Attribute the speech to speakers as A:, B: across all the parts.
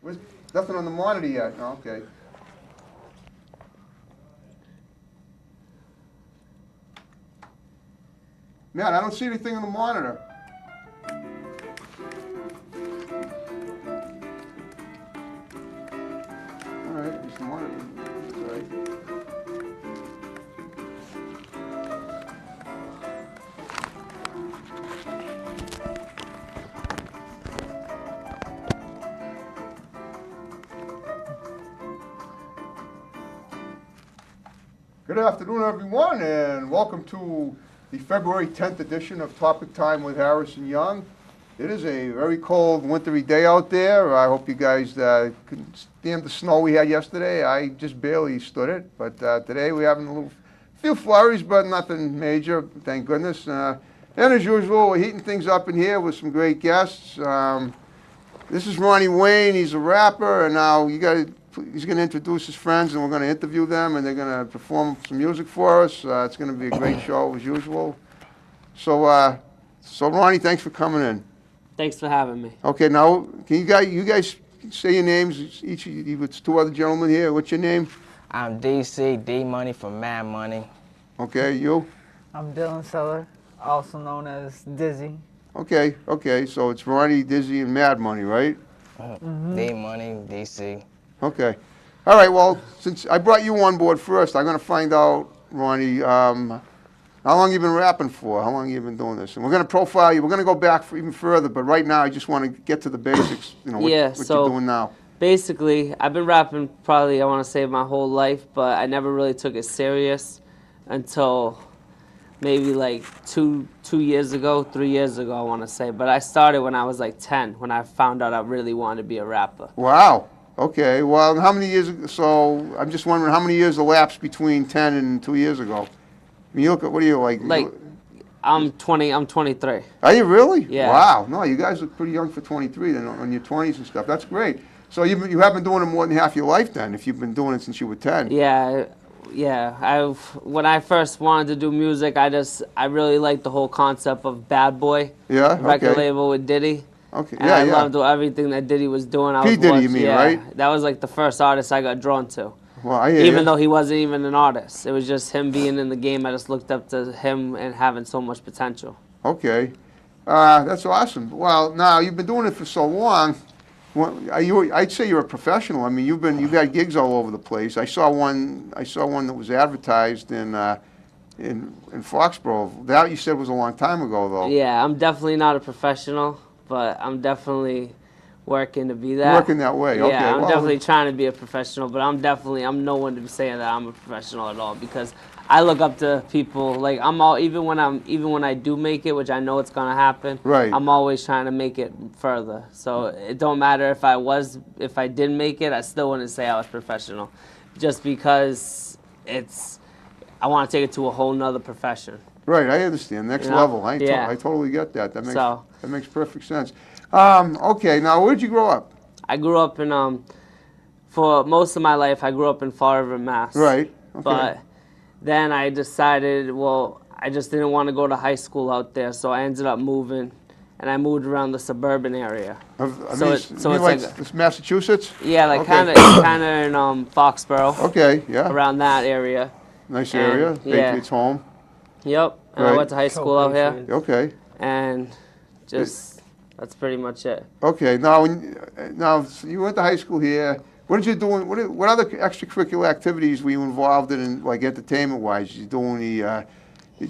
A: Where's, nothing on the monitor yet. Oh, okay. Matt, I don't see anything on the monitor. All right, it's the monitor. That's all right. Good afternoon, everyone, and welcome to the February 10th edition of Topic Time with Harrison Young. It is a very cold, wintry day out there. I hope you guys can stand the snow we had yesterday. I just barely stood it, but today we're having a few flurries, but nothing major, thank goodness. And as usual, we're heating things up in here with some great guests. This is Ronnie Wayne. He's a rapper, and now he's going to introduce his friends, and we're going to interview them, and they're going to perform some music for us. It's going to be a great show as usual. So Ronnie, thanks for coming in.
B: Thanks for having me.
A: Okay, now can you guys say your names? Each of you, it's two other gentlemen here. What's your name?
C: I'm Dizzii, D Money from Mad Money.
A: Okay, you?
D: I'm Dylan Seller, also known as Dizzii.
A: Okay. So it's Ronnie, Dizzii, and Mad Money, right?
C: D Money, DC.
A: Okay. All right, well, since I brought you on board first, I'm going to find out, Ronnie, how long you been rapping for? How long you been doing this? And we're going to profile you. We're going to go back even further, but right now I just want to get to the basics, what you're doing now.
B: Basically, I've been rapping probably, I want to say, my whole life, but I never really took it serious until maybe like 3 years ago, I want to say. But I started when I was like 10, when I found out I really wanted to be a rapper.
A: Wow. Okay. Well, how many years ago? So I'm just wondering how many years elapsed between 10 and 2 years ago? I mean, you look at, what are you like?
B: Like, I'm 23.
A: Are you really?
B: Yeah.
A: Wow. No, you guys look pretty young for 23 then, on your 20s and stuff. That's great. So you have been doing it more than half your life then, if you've been doing it since you were 10.
B: Yeah. When I first wanted to do music, I really liked the whole concept of Bad Boy.
A: Yeah.
B: Record label with Diddy.
A: Okay.
B: And I loved everything that Diddy was doing.
A: P. Diddy, you mean, right?
B: That was like the first artist I got drawn to.
A: Well,
B: even though he wasn't even an artist. It was just him being in the game. I just looked up to him and having so much potential.
A: Okay. That's awesome. Well, now, you've been doing it for so long. I'd say you're a professional. I mean, you've had gigs all over the place. I saw one that was advertised in Foxborough. That you said was a long time ago, though.
B: Yeah, I'm definitely not a professional, but I'm definitely working to be that.
A: Working that way, okay.
B: Yeah, I'm definitely trying to be a professional, but I'm no one to be saying that I'm a professional at all, because I look up to people. Like, even when I do make it, which I know it's gonna happen.
A: Right.
B: I'm always trying to make it further. So it don't matter if I didn't make it, I still wouldn't say I was professional, just because I want to take it to a whole nother profession.
A: Right, I understand. Next level. I totally get that. That makes perfect sense. Okay, now where'd you grow up?
B: I grew up in for most of my life I grew up in Fall River, Mass.
A: Right. Okay.
B: But then I decided, I just didn't want to go to high school out there, so I ended up moving, and I moved around the suburban area.
A: It's like Massachusetts?
B: Yeah, like kind of in Foxborough.
A: Okay, yeah.
B: Around that area.
A: Nice area. Patriots home.
B: Yep. And I went to high school out here.
A: Okay.
B: And that's pretty much it.
A: Okay. Now you went to high school here. What did you do? What other extracurricular activities were you involved in, like entertainment-wise? Did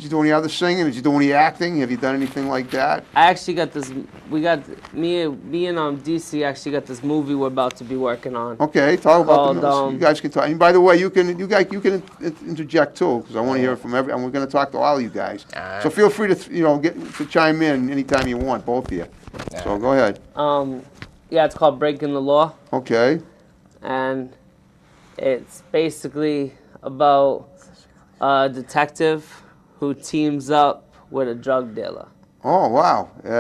A: you do any other singing? Did you do any acting? Have you done anything like that?
B: I actually got this. Me and DC actually got this movie we're about to be working on.
A: Okay, talk about the you guys can talk. And by the way, you can interject too, because I want to hear it from everyone. And we're going to talk to all you guys. So feel free to get to chime in anytime you want, both of you. So go ahead.
B: Yeah, it's called Breaking the Law.
A: Okay.
B: And it's basically about a detective who teams up with a drug dealer.
A: Oh, wow.
B: We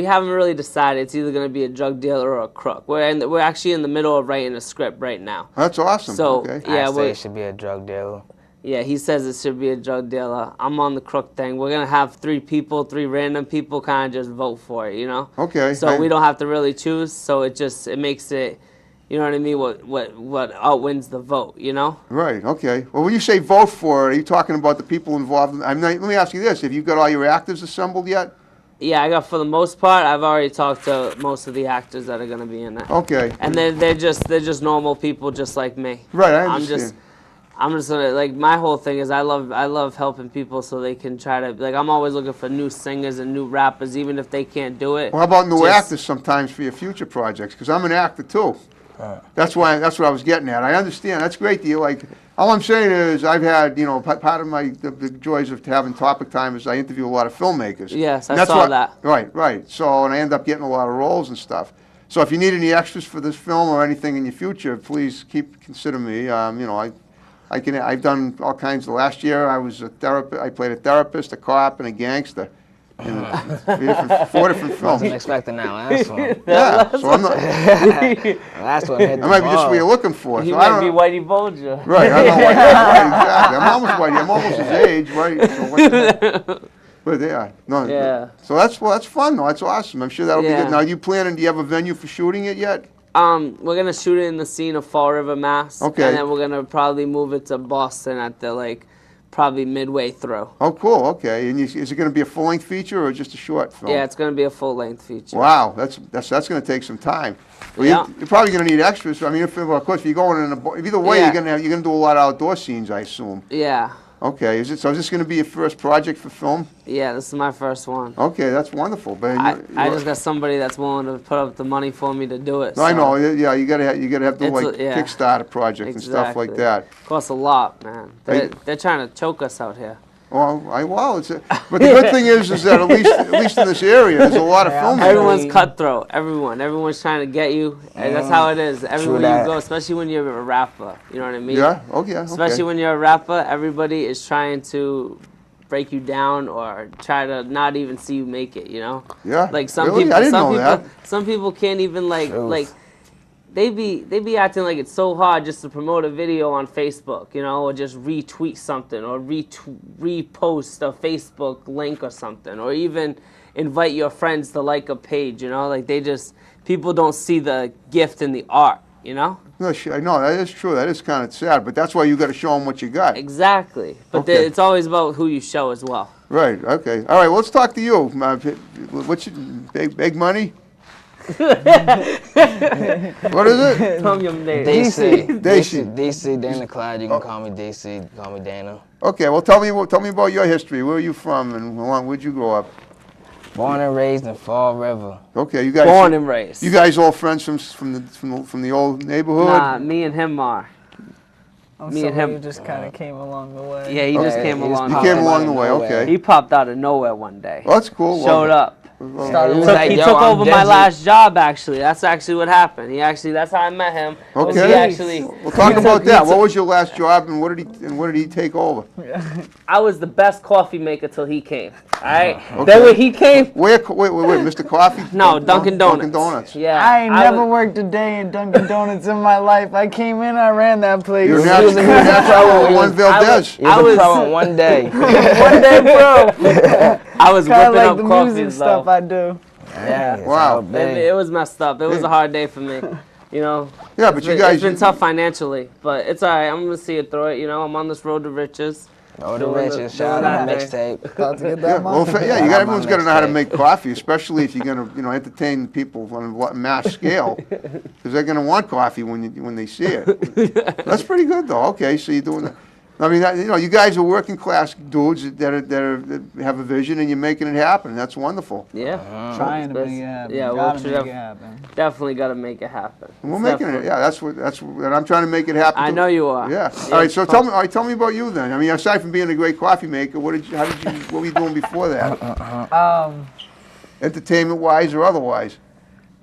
B: haven't really decided. It's either going to be a drug dealer or a crook. We're actually in the middle of writing a script right now.
A: That's awesome.
B: So,
A: okay.
C: I say it should be a drug dealer.
B: Yeah, he says it should be a drug dealer. I'm on the crook thing. We're gonna have three random people, kind of just vote for it, you know.
A: Okay.
B: So we don't have to really choose. So it makes it, you know what I mean? What outwins the vote, you know?
A: Right, okay. Well, when you say vote for it, are you talking about the people involved? Let me ask you this. Have you got all your actors assembled yet?
B: Yeah, I got, for the most part, I've already talked to most of the actors that are going to be in it.
A: Okay.
B: And they're just normal people just like me.
A: Right, I understand.
B: I'm just gonna, like, my whole thing is I love helping people so they can try to, like, I'm always looking for new singers and new rappers, even if they can't do it.
A: Well, how about new actors sometimes for your future projects? Because I'm an actor too. That's what I was getting at. I understand. That's great that you like. All I'm saying is I've had, part of the joys of having topic time is I interview a lot of filmmakers.
B: Yes,
A: And
B: I saw that.
A: Right. So, and I end up getting a lot of roles and stuff. So if you need any extras for this film or anything in your future, please consider me. I've done all kinds. Last year I was a therapist. I played a therapist, a cop, and a gangster in four different films.
C: Wasn't expecting that last one.
A: Yeah, so I'm not.
C: Last one hit
A: That
C: the
A: might be just
C: ball.
A: what you're looking for.
B: He
A: So I
B: might be
A: don't.
B: Whitey Bulger.
A: Right, I'm not Whitey. Right, exactly. I'm almost Whitey. I'm almost his age, right? So what the heck? But yeah, no.
B: Yeah.
A: So that's fun though. That's awesome. I'm sure that'll be
B: Yeah.
A: good. Now, do you have a venue for shooting it yet?
B: We're gonna shoot it in the scene of Fall River, Mass.
A: Okay.
B: And then we're gonna probably move it to Boston at the probably midway through.
A: Oh, cool. Okay. And is it going to be a full-length feature or just a short film?
B: Yeah, it's gonna be a full-length feature.
A: Wow, that's going to take some time. Well,
B: Yeah.
A: you're probably going to need extras. I mean, of course, if you're going either way,
B: Yeah.
A: you're going to do a lot of outdoor scenes, I assume.
B: Yeah.
A: Okay. Is this going to be your first project for film?
B: Yeah, this is my first one.
A: Okay, that's wonderful. But
B: I just got somebody that's willing to put up the money for me to do it.
A: No, I
B: so
A: know. Yeah, you gotta have the
B: It's yeah.
A: Kickstarter project and stuff like
B: Exactly.
A: that.
B: Costs a lot, man.
A: Hey.
B: They're trying to choke us out here.
A: Well, but the good thing is that at least in this area, there's a lot of filmmakers.
B: Everyone's cutthroat. Everyone's trying to get you. And that's how it is. Everywhere you
C: that.
B: go, especially when you're a rapper. You know what I mean?
A: Yeah. Okay.
B: Especially when you're a rapper, everybody is trying to break you down or try to not even see you make it. You know?
A: Yeah.
B: Like some
A: Really?
B: people,
A: I didn't know that.
B: some people can't even like. They be acting like it's so hard just to promote a video on Facebook, you know, or just retweet something, or repost a Facebook link or something, or even invite your friends to like a page, you know, like people don't see the gift in the art, you know.
A: No, I know that is true. That is kind of sad, but that's why you got to show them what you got.
B: Exactly, but
A: Okay.
B: it's always about who you show as well.
A: Right. Okay. All right. Well, let's talk to you. What's your big money? What is it?
B: Tell me your name.
C: DC, Dana Clyde. You can call me DC. Call me Dana.
A: Okay. Well, tell me about your history. Where are you from, and where'd you grow up?
C: Born and raised in Fall River.
A: Okay. You guys.
B: Born and raised.
A: You guys all friends from the old neighborhood?
B: Nah, me and him are.
D: I'm
B: Me and
D: sorry,
B: him.
D: you just kind of came along the way.
B: Yeah, he just came
C: he just
B: along.
A: You
C: popped
A: came
C: out
A: along
C: of
A: the way.
C: nowhere.
A: Okay.
B: He popped out of nowhere one day.
A: Well, that's cool.
B: Showed up.
C: Started
D: He
C: was
D: took-
C: like,
B: He
C: yo,
B: took
C: I'm
B: over my
C: Dizzii.
B: last job, actually. That's actually what happened. That's how I met him. was
A: Okay.
B: He actually,
A: We'll talk about that. What was your last job, and what did he take over?
B: I was the best coffee maker till he came. All right.
A: Okay.
B: Then when he came,
A: Wait, Mr. Coffee?
B: no, Dunkin' Donuts.
A: Dunkin' Donuts.
B: Yeah.
D: I ain't never
B: was-
D: worked a day in Dunkin' Donuts in my life. I came in, I ran that place.
A: You're
C: was
A: natural
C: using-
A: with one
B: I
A: Valdez.
C: He was
B: I
C: a
B: was-
C: pro in one day.
B: One day, bro. I was
D: Kind of
B: whipping
D: like
B: up
D: the
B: coffees,
D: music
B: though.
D: stuff I do.
C: Yeah. it's
A: Wow.
C: all big.
B: It was messed up. It was a hard day for me. You know.
A: Yeah, but you
B: It's
A: guys.
B: been tough financially, but it's all right. I'm gonna see it through it. You know, I'm on this road to riches.
C: Oh, the
B: Doing the-
C: riches. Shout out
B: doing
C: mixtape.
D: About to get
A: Yeah,
D: that
A: well,
D: money.
A: yeah, everyone's got to know how to
C: mixtape.
A: make coffee, especially if you're going to, entertain people on a mass scale, because they're going to want coffee when they see it. That's pretty good, though. Okay, so you're doing that. I mean, you guys are working class dudes that have a vision, and you're making it happen. That's wonderful.
B: Yeah.
D: Trying to make it happen.
B: Yeah,
D: Gotta
B: we'll
D: make it happen.
B: definitely got to make it happen.
A: And we're
B: It's
A: making it.
B: definitely-
A: Yeah, that's what I'm trying to make it happen.
B: I
A: too.
B: know you are.
A: Yeah.
B: Yeah,
A: All right. So
B: it's
A: tell
B: fun.
A: me about you then. I mean, aside from being a great coffee maker, what were you doing before that? Entertainment wise or otherwise?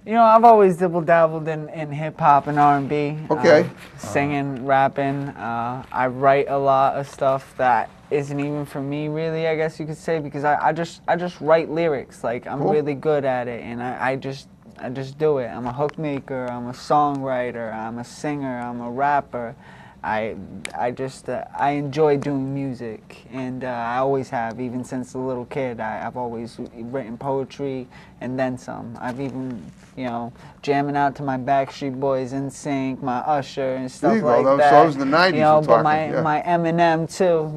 D: You know, I've always dabbled in hip hop and R&B.
A: Okay.
D: Singing, rapping. I write a lot of stuff that isn't even for me, really. I guess you could say, because I just write lyrics. Like, I'm
A: Cool.
D: really good at it, and I just do it. I'm a hook maker. I'm a songwriter. I'm a singer. I'm a rapper. I enjoy doing music, and I always have, even since a little kid. I've always written poetry and then some. I've even, jamming out to my Backstreet Boys, NSYNC, my Usher, and stuff like that.
A: So that was the 90s
D: You know,
A: you're
D: but
A: talking,
D: my Eminem too.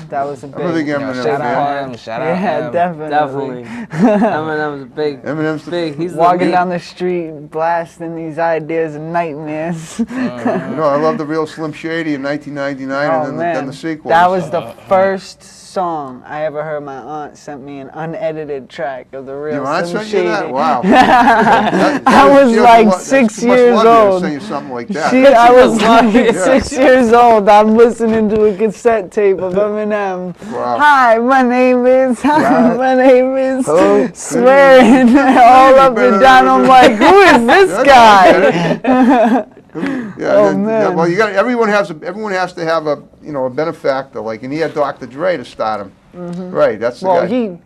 D: That was a big.
A: I'm a big Eminem
C: Shout
A: fan.
C: out, shout out.
D: Yeah, definitely.
B: Eminem's big.
A: Eminem's
B: big. He's
D: Walking
B: the
D: down the street, blasting these ideas and nightmares.
A: I love the real Slim Shady in 1999,
D: Oh,
A: and
D: man.
A: then the sequel.
D: That was the first song I ever heard. My aunt sent me an unedited track of the real
A: Your aunt
D: Slim
A: sent
D: Shady.
A: you that? Wow.
D: I was
A: she has
D: like
A: a lot-
D: 6
A: she must
D: years
A: love you to
D: old.
A: send you something like that.
D: I was like
A: Yeah.
D: 6 years old. I'm listening to a cassette tape of Eminem.
A: Wow.
D: Hi, my name is.
C: Right.
D: My name is.
C: Who?
D: Swearing all up and down. I'm like, who is this guy?
A: Yeah,
D: Oh,
A: then-
D: man.
A: well, everyone has to have a a benefactor, like, and he had Dr. Dre to start him. Right, that's the
D: Well,
A: guy.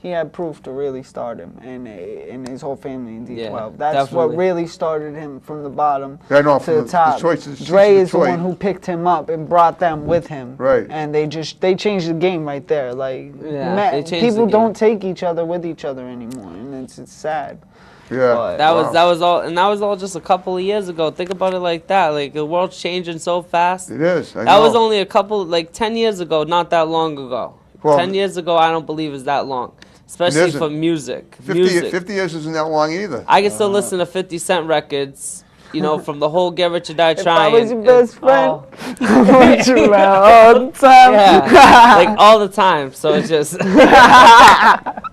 D: he had proof to really start him, and his whole family in D12.
B: Yeah,
D: That's what
B: definitely.
D: really started him from the bottom
A: I know,
D: to
A: from
D: the
A: the
D: top.
A: choices,
D: Dre is the
A: Detroit.
D: one who picked him up and brought them with him.
A: Right.
D: And they changed the game right there. Like,
B: Yeah, they changed the
D: people
B: game.
D: don't take each other with each other anymore, and it's sad.
A: Yeah.
D: But
B: That
A: Wow.
B: was all, and that was all just a couple of years ago. Think about it like that. Like the world's changing so fast.
A: It is. I
B: That was
A: know.
B: only a couple, like 10 years ago, not that long ago.
A: Well,
B: 10 years ago, I don't believe is that long, especially
A: isn't.
B: for music.
A: 50 years isn't that long either.
B: I can still listen to 50 Cent records, from the whole Get Rich or Die
D: if
B: Trying.
D: I was your best friend,
B: all-
D: I want you around all the time.
B: yeah, like all the time. So it's just,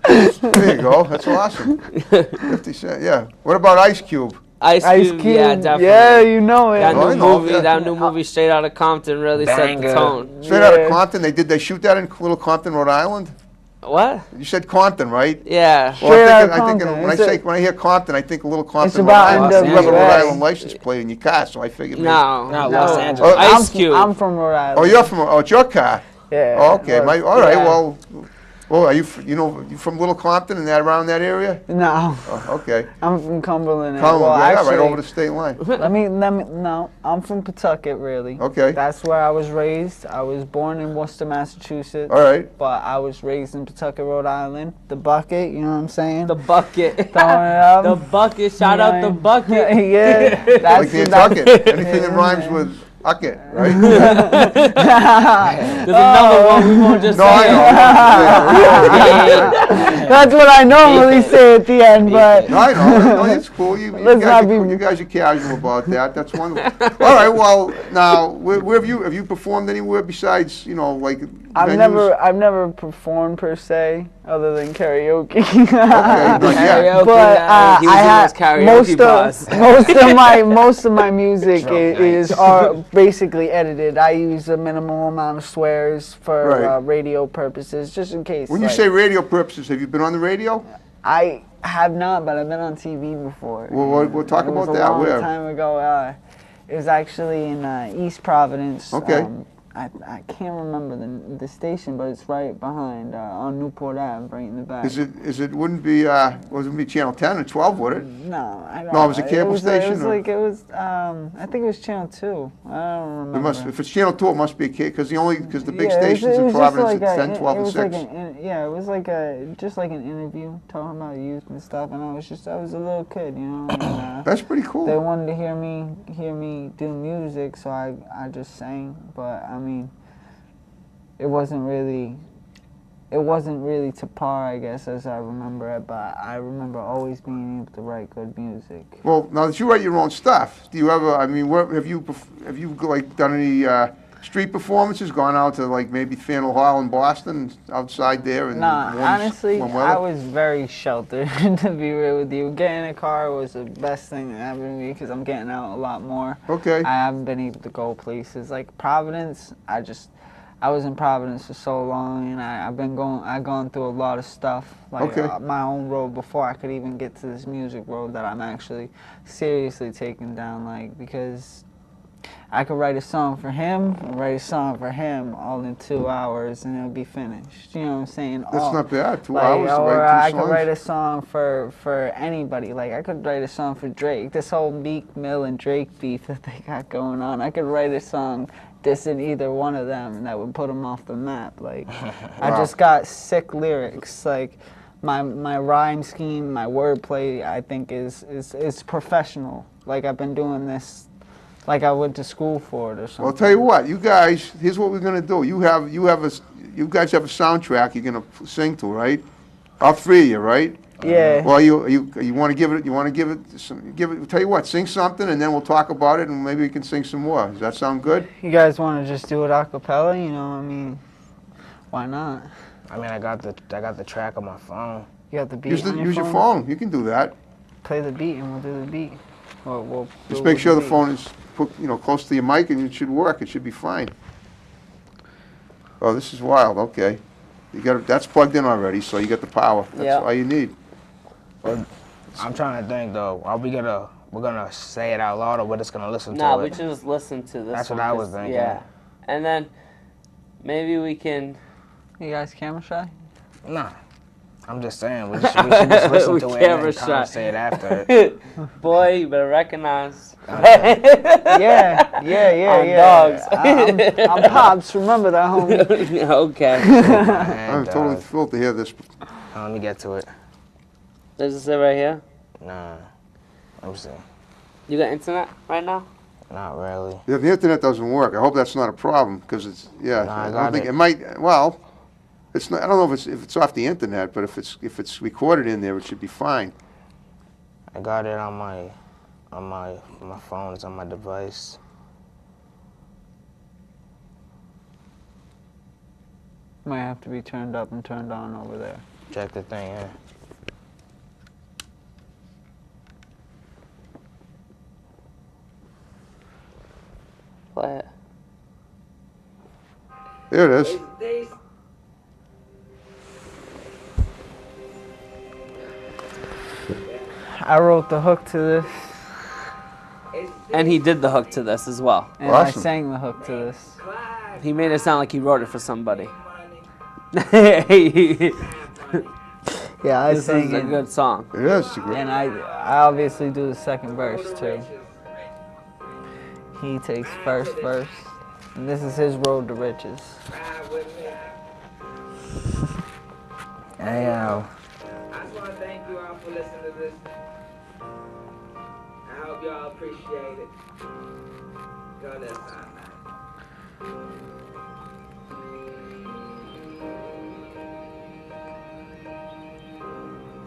A: There you go. That's awesome. 50 Cent. Yeah. What about Ice Cube?
B: Ice
D: Ice
B: Cube,
D: Cube,
B: yeah, definitely.
D: yeah, you know it.
B: That
A: Oh, I
B: new
A: know,
B: movie,
A: yeah.
B: that new movie, Straight Outta Compton, really set the
C: Banger.
B: tone.
A: Straight out of
D: Yeah.
A: Compton. They shoot that in Little Compton, Rhode Island.
B: What?
A: You said Compton, right?
B: Yeah.
A: Well,
D: Straight
A: I'm
D: outta
A: thinking
D: Compton.
A: when I
D: It's
A: say
D: a-
A: when I hear Compton, I think a Little Compton, Rhode
D: about
A: Island. You have a Rhode
D: NWA.
A: Island license plate in your car, so I figured. maybe-
B: No.
C: No, Los Angeles.
A: Oh,
B: Ice Cube.
D: I'm from Rhode Island.
A: Oh, you're from. Oh, it's your car.
D: Yeah.
A: Oh, okay.
D: Well,
A: All right.
D: yeah.
A: Well, are you? You from Little Compton and that around that area?
D: No,
A: Oh, okay.
D: I'm from Cumberland.
A: Cumberland,
D: Well,
A: yeah,
D: actually,
A: right over the state line.
D: no, I'm from Pawtucket, really.
A: Okay.
D: That's where I was raised. I was born in Worcester, Massachusetts.
A: All right.
D: But I was raised in Pawtucket, Rhode Island. The bucket, you know what I'm saying?
B: The bucket.
D: Throwing it up.
B: The bucket. Shout out the bucket.
D: Yeah, that's
A: Like the Nantucket. Anything that rhymes
D: man.
A: with ucket, right?
B: There's another one. We won't just
A: No, I
B: say
A: know.
D: That's what I normally say at the end, but
A: No, I know. No, it's cool. You
D: Let's
A: guys
D: not
A: are
D: be-
A: cool. You guys are casual about that. That's wonderful. All right. Well, now, where have you performed anywhere besides, like
D: I've
A: venues?
D: never performed per se, other than karaoke.
A: Okay, not yet.
B: Karaoke.
D: But
B: He was
D: I
B: in
D: have
B: his karaoke boss.
D: most of my music is are basically edited. I use a minimal amount of swears for
A: Right.
D: radio purposes, just in case.
A: When you
D: like,
A: say radio purposes, have you been on the radio?
D: I have not, but I've been on TV before.
A: Well, we'll talk
D: It was
A: about
D: a
A: that.
D: long
A: Where?
D: time ago. It was actually in East Providence.
A: Okay.
D: I can't remember the station, but it's right behind on Newport Ave, right in the back.
A: Wouldn't be Channel 10 or 12, would it?
D: No, I don't.
A: No, it was a cable station,
D: It was
A: or-
D: like it was. I think it was Channel 2. I don't remember.
A: It must. If it's Channel 2, it must be a cable, because the big
D: Yeah, it was-
A: stations
D: it
A: in
D: was just
A: Providence
D: like
A: it's
D: a-
A: 10, 12,
D: it
A: and
D: was
A: 6.
D: it was like just like an interview talking about youth and stuff, and I was a little kid, and,
A: That's pretty
D: they
A: cool.
D: wanted to hear me do music, so I just sang. But I mean, it wasn't really to par, I guess, as I remember it. But I remember always being able to write good music.
A: Well, now that you write your own stuff, do you ever? I mean, have you like done any street performances? Gone out to like maybe Faneuil Hall in Boston, outside there? And
D: Nah, honestly,
A: warm
D: I
A: weather?
D: was very sheltered, to be real with you. Getting in a car was the best thing that happened to me because I'm getting out a lot more.
A: Okay.
D: I haven't been able to go places like Providence. I was in Providence for so long, and I've gone through a lot of stuff, like
A: Okay.
D: my own road before I could even get to this music road that I'm actually seriously taking down, like, because I could write a song for him, and write a song for him, all in 2 hours, and it'll be finished. You know what I'm saying?
A: That's not bad. 2
D: like,
A: hours to
D: or
A: write 2
D: I
A: songs.
D: could write a song for anybody. Like I could write a song for Drake. This whole Meek Mill and Drake beef that they got going on. I could write a song dissing either one of them, and that would put them off the map. Like I just got sick lyrics. Like my rhyme scheme, my wordplay, I think is professional. Like I've been doing this. Like I went to school for it or something.
A: Well, I'll tell you what, you guys, here's what we're gonna do. You guys have a soundtrack you're gonna sing to, right? All three of you, right?
D: Yeah.
A: Well, you want to give it? Tell you what, sing something, and then we'll talk about it, and maybe we can sing some more. Does that sound good?
D: You guys want to just do it a cappella? You know, I mean, why not?
C: I mean, I got the track on my phone.
D: You got the beat
A: Use
D: on
A: your phone. You can do that.
D: Play the beat, and we'll do the beat. We'll
A: Just
D: do
A: make
D: it
A: sure
D: with
A: the phone is put, close to your mic, and it should work. It should be fine. Oh, this is wild. Okay, that's plugged in already, so you got the power. That's
D: Yeah.
A: all you need.
C: I'm trying to think though. We're gonna say it out loud, or we're just gonna listen to
B: Nah,
C: it?
B: we just listen to this.
C: That's what
B: one,
C: I was
B: 'cause-
C: thinking.
B: Yeah, and then maybe we can.
D: You guys camera shy?
C: Nah. I'm just saying, we should just listen
B: We
C: to it
B: camera
C: and
B: shot.
C: then say it after.
B: Boy, you better recognize.
D: Yeah.
B: On dogs.
D: I'm Pops. Remember that, homie.
B: Okay.
A: I'm totally thrilled to hear this.
C: Let me get to it.
B: Does it right here?
C: Nah. Let me see.
B: You got internet right now?
C: Not really.
A: Yeah, the internet doesn't work. I hope that's not a problem, because it's
C: No, I
A: I
C: got
A: don't think
C: it.
A: it might. Well, it's not. I don't know if it's off the internet, but if it's recorded in there, it should be fine.
C: I got it on my phone. It's on my device.
D: Might have to be turned up and turned on over there.
C: Check the thing, yeah.
B: Play it.
A: There it is.
D: I wrote the hook to this,
B: And he did the hook to this as well.
D: and I
A: Awesome.
D: sang the hook to this.
B: He made it sound like he wrote it for somebody.
D: Yeah, I
B: This
D: sang
B: is a
D: it.
B: good song.
A: It is. It's a great-
D: And I obviously do the second verse too. He takes first verse, and this is his road to riches.
C: Hey, yo.
E: I just want to thank you all for listening to this. I hope y'all appreciate it. Go this time.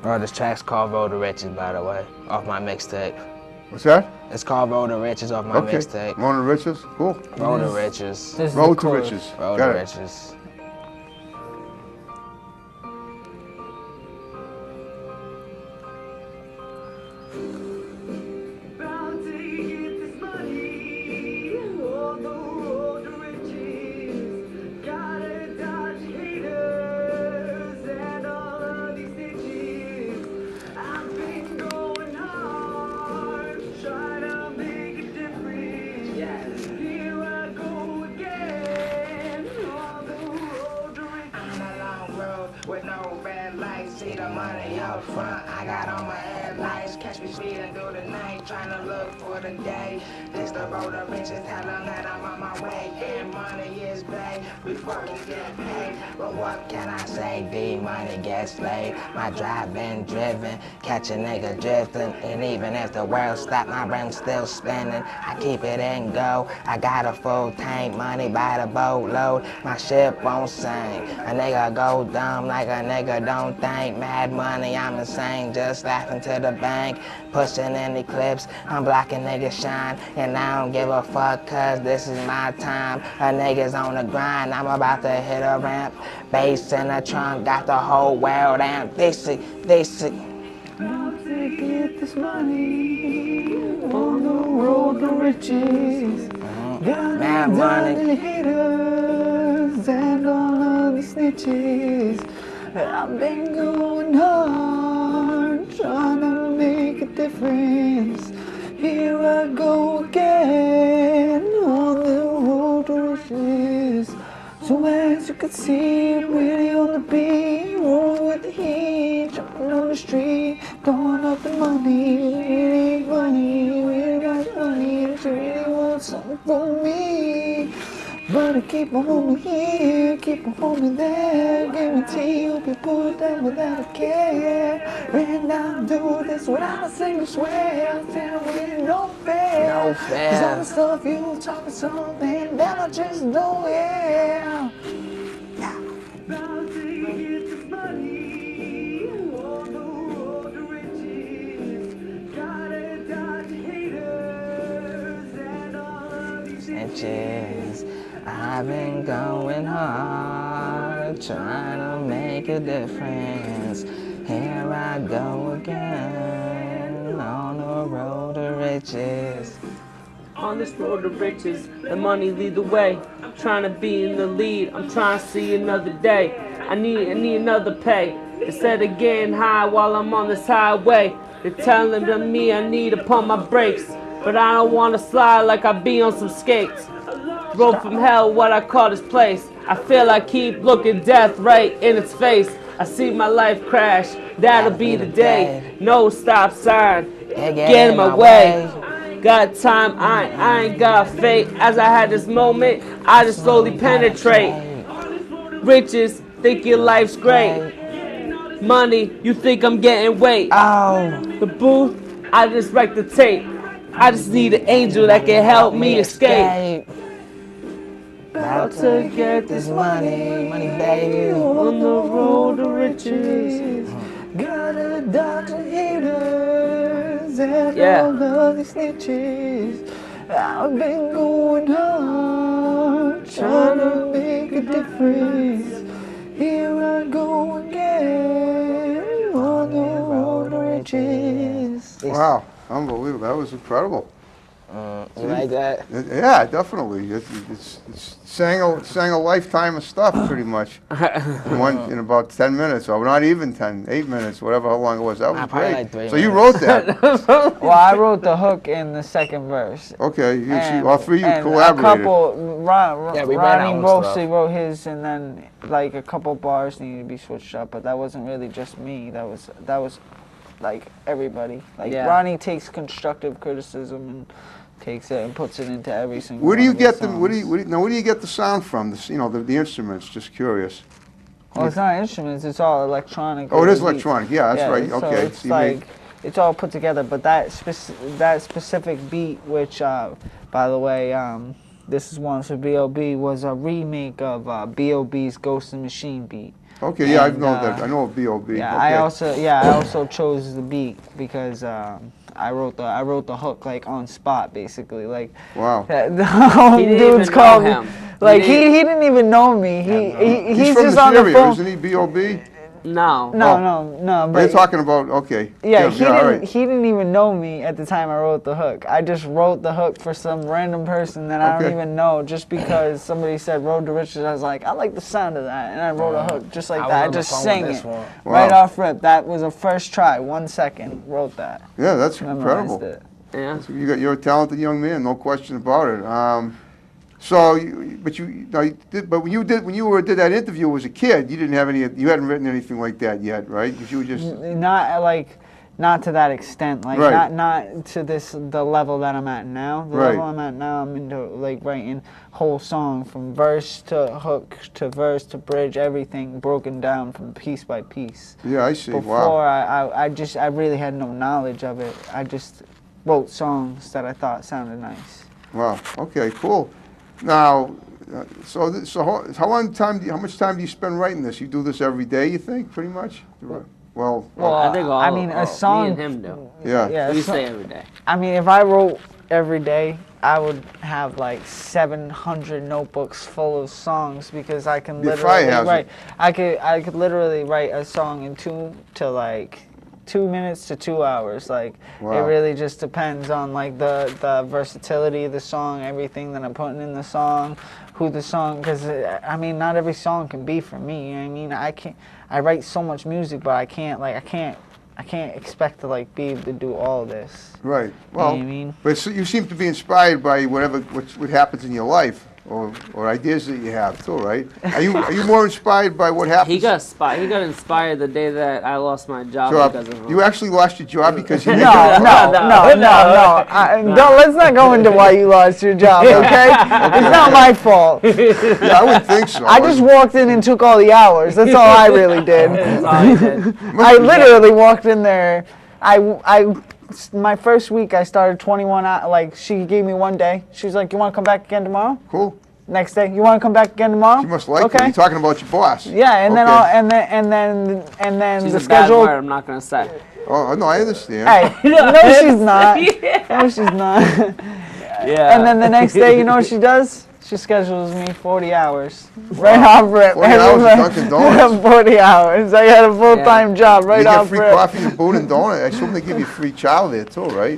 C: Oh, this track's called Road to Riches, by the way, off my mixtape.
A: What's that?
C: It's called Road to Riches off my
A: Okay.
C: mixtape.
A: Mona Riches. Cool.
C: Road to Riches.
D: This is
A: Road
D: the
A: to
D: chorus.
A: Riches.
C: Road
A: Got
C: to
A: it.
C: Riches.
E: With no red lights, see the money up front. I got on my headlights, catch me speeding through the night, trying to look for the day. This the road of riches, tell them that I'm on my way. And money is paid, we fucking get paid. But what can I say? D money gets laid. My drive been driven, catch a nigga drifting. And even if the world stopped, my brain's still spinning. I keep it in go. I got a full tank, money by the boatload. My ship won't sink. A nigga go dumb like a nigga don't think. Mad money, I'm insane, just laughing to the bank. Pushing in the clips, I'm blocking niggas shine. And I don't give a fuck, cause this is my time. A nigga's on the grind, I'm about to hit a ramp. Bass in the trunk, got the whole world amped. Dizzii.
D: About to get this money on the road to riches. Got
C: Mad money.
D: the haters and all of these snitches. I've been going hard, trying to make a difference. Here I go again, could see him really on the beat, rolling with the heat, jumping on the street, throwing up the money, really money, really want money, if you really want something from me. But I keep my homie here, keep my homie there, guarantee you'll be put down without a care. And I'll do this without a single swear, I'm saying really no fair.
C: No
D: Cause all
C: fair.
D: the stuff you talking something that I just know, yeah.
E: About to get the money on the road to riches. Gotta dodge haters and all of these
C: Inches. I've been going hard, trying to make a difference. Here I go again, on the road to riches.
B: On this road to riches, the money lead the way. I'm trying to be in the lead. I'm trying to see another day. I need another pay. Instead of getting high while I'm on this highway, they're telling to me I need to pump my brakes, but I don't want to slide like I be on some skates. Road from hell, what I call this place. I feel I keep looking death right in its face. I see my life crash. That'll be the day. No stop sign. Get in my way. Got time, I ain't got fate. As I had this moment, I just slowly penetrate. Riches, think your life's great. Money, you think I'm getting weight.
C: Oh,
B: The booth, I just wrecked the tape. I just need an angel that can help me escape.
C: About to get this money, money baby.
B: On the road to riches.
D: Gotta dodge the haters and
B: Yeah.
D: all of these snitches. I've been going hard, trying to make a difference. Here I go again, on the road to riches.
A: Wow, unbelievable. That was incredible.
C: You like that?
A: Yeah, definitely. It's sang a lifetime of stuff, pretty much, in about 10 minutes, or not even 10, 8 minutes, whatever, how long it was. That was
C: Probably
A: great.
C: like 3
A: So you
C: minutes.
A: wrote that.
D: Well, I wrote the hook in the second verse.
A: Okay,
D: And-
A: all three of you
D: and
A: collaborated.
D: A couple,
C: Yeah, we ran our
D: Ronnie
C: own
D: mostly
C: stuff.
D: wrote his, and then like a couple bars needed to be switched up, but that wasn't really just me. That was like everybody. Like
B: Yeah.
D: Ronnie takes constructive criticism and takes it and puts it into every single.
A: Where do you
D: one of his
A: get them? Where do
D: songs.
A: you get the sound from? The instruments. Just curious.
D: Well, it's not instruments. It's all electronic.
A: Oh, it is
D: beats.
A: electronic. Yeah, that's right.
D: So
A: Okay.
D: it's
A: So you made-
D: like it's all put together, but that specific beat, which by the way, this is one for B.O.B. was a remake of B.O.B.'s Ghost and Machine beat.
A: Okay, yeah, I
D: and,
A: know that. I know of B.O.B.
D: Yeah,
A: Okay.
D: I also chose the beat because I wrote the hook like on spot basically like
A: Wow.
B: He didn't
D: dudes
B: even
D: called
B: know
D: me
B: him.
D: like
B: He
D: he didn't even know me
A: He's
D: he's
A: from
D: just
A: this
D: on the
A: area,
D: phone.
A: isn't he? B.O.B.
B: No.
D: No,
A: But
D: but
A: you're talking about, okay.
D: yeah,
A: Jim, all right.
D: he didn't even know me at the time I wrote the hook. I just wrote the hook for some random person that I don't
A: Okay.
D: even know, just because somebody said Road to Riches. I was like, I like the sound of that, and I wrote a hook just like
C: I
D: that. I
C: was on the
D: just
C: phone
D: sang
C: with this
D: it
C: one.
D: right
A: Wow.
D: off rip. That was a first try, 1 second. Wrote that,
A: Yeah, that's
D: memorized
A: incredible.
D: it.
B: Yeah.
A: So you're a talented young man, no question about it. So, but when you did that interview as a kid, you hadn't written anything like that yet, right? 'Cause you were just
D: Not to that extent, like
A: Right.
D: not to the level that I'm at now. The
A: Right.
D: level I'm at now, I'm into like writing whole song from verse to hook to verse to bridge, everything broken down from piece by piece.
A: yeah, I see.
D: Before
A: Wow.
D: I really had no knowledge of it. I just wrote songs that I thought sounded nice.
A: Wow. Okay, cool. Now, how much time do you spend writing this? You do this every day, you think, pretty much? Well,
B: I think all,
D: I mean, a song.
B: me and him do.
A: yeah.
D: Yeah,
B: We
D: a song-
B: say every day.
D: I mean, if I wrote every day, I would have like 700 notebooks full of songs because I can
A: Your fire
D: literally
A: hazard.
D: write. I could literally write a song in 2 minutes to 2 hours. Like
A: Wow.
D: it really just depends on like the versatility of the song, everything that I'm putting in the song, who the song. Because I mean, not every song can be for me. I mean, I write so much music, but I can't expect to like be able to do all this.
A: Right.
D: You know
A: Well,
D: what I mean?
A: but you seem to be inspired by what happens in your life. or ideas that you have too, right? Are you more inspired by what happened?
B: He got inspired the day that I lost my job because of him.
A: You actually lost your job because you
D: No. Don't, let's not go into why you lost your job, okay? It's not my fault.
A: Yeah, I would think so.
D: I just walked in and took all the hours. That's all I really did.
B: That's all he did.
D: I literally walked in there. My first week, I started 21 hours. Like, she gave me one day. She was like, you want to come back again tomorrow?
A: Cool.
D: Next day, you want to come back again tomorrow?
A: She must like you.
D: Okay.
A: You're talking about your boss.
D: Yeah, and then
B: She's
D: the
B: a bad
D: schedule.
B: word, I'm not gonna say.
A: Oh, no, I understand.
D: Hey, no, she's not. No, she's not.
B: Yeah.
D: And then the next day, you know what she does? She schedules me 40 hours. Right off rip.
A: 40 hours at Dunkin' Donuts?
D: 40 hours. I got a full-time job right
A: You get
D: off
A: free
D: rip.
A: coffee and food and donut. I assume they give you free chow there too, right?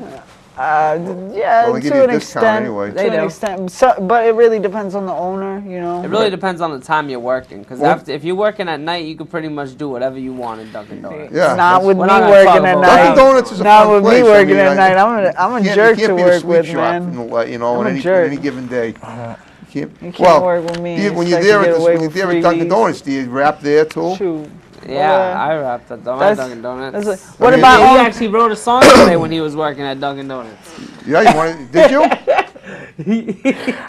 D: Yeah,
A: Well, they give
D: to
A: you a
D: an
A: discount
D: extent.
A: anyway.
B: They
D: To an
B: do.
D: extent. So, but it really depends on the owner, you know.
B: It really depends on the time you're working, because
A: Well-
B: if you're working at night, you can pretty much do whatever you want in Dunkin' Donuts.
A: Yeah.
D: Not with me
B: We're not gonna
D: working
B: talk
D: at
B: about
D: night.
A: Dunkin' Donuts is a
D: Not
A: fun
D: with
A: place.
D: me
A: I
D: working
A: mean,
D: at night. I'm a jerk
A: you
D: to
A: can't be a
D: work
A: sweet
D: with,
A: shop
D: man.
A: you know,
D: I'm
A: on
D: a jerk.
A: any given day. You
D: can't work with me and
A: When you're
D: expect
A: there
D: to get
A: at
D: away
A: when you're
D: with
A: there at Dunkin'
D: freebies.
A: Donuts, do you rap there too?
D: Shoot.
B: Yeah, I wrapped at
D: That's-
B: Dunkin' Donuts.
D: That's like, what
A: mean,
D: about
B: He
D: all?
B: actually wrote a song today when he was working at Dunkin' Donuts.
A: Yeah, you want did you?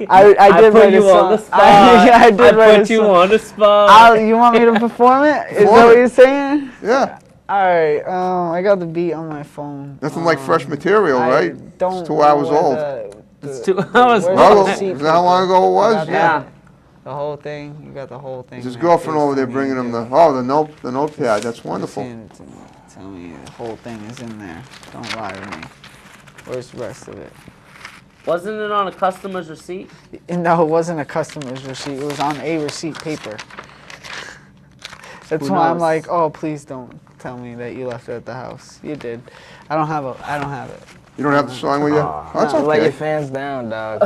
D: I did
B: put
D: write a
B: you
D: song.
B: on the spot.
D: I did write a
B: put you
D: song.
B: on the spot.
D: You want me to perform it? Is
A: Perform
D: that what
A: it.
D: you're saying?
A: Yeah.
D: All right. I got the beat on my phone.
A: Nothing like fresh material,
D: I
A: right?
D: Don't
A: It's 2
D: know
A: hours
D: where
A: old.
B: It's 2 hours.
D: Where's
A: Well,
D: the
A: is
D: receipt
A: that how long ago it was?
D: got
A: Yeah.
B: Yeah.
D: The whole thing. You got the whole thing.
A: It's his
D: man.
A: girlfriend over there
D: FaceTime me
A: bringing
D: and
A: him
D: do-
A: the notepad. That's wonderful.
D: Send it to me. Tell me the whole thing is in there. Don't lie to me. Where's the rest of it?
B: Wasn't it on a customer's receipt?
D: No, it wasn't a customer's receipt. It was on a receipt paper. That's
B: Who
D: why I'm
B: knows?
D: like, oh, please don't tell me that you left it at the house. You did. I don't have it.
A: You don't have the song with you? Oh, that's
C: You let your
A: okay.
C: fans down, dog.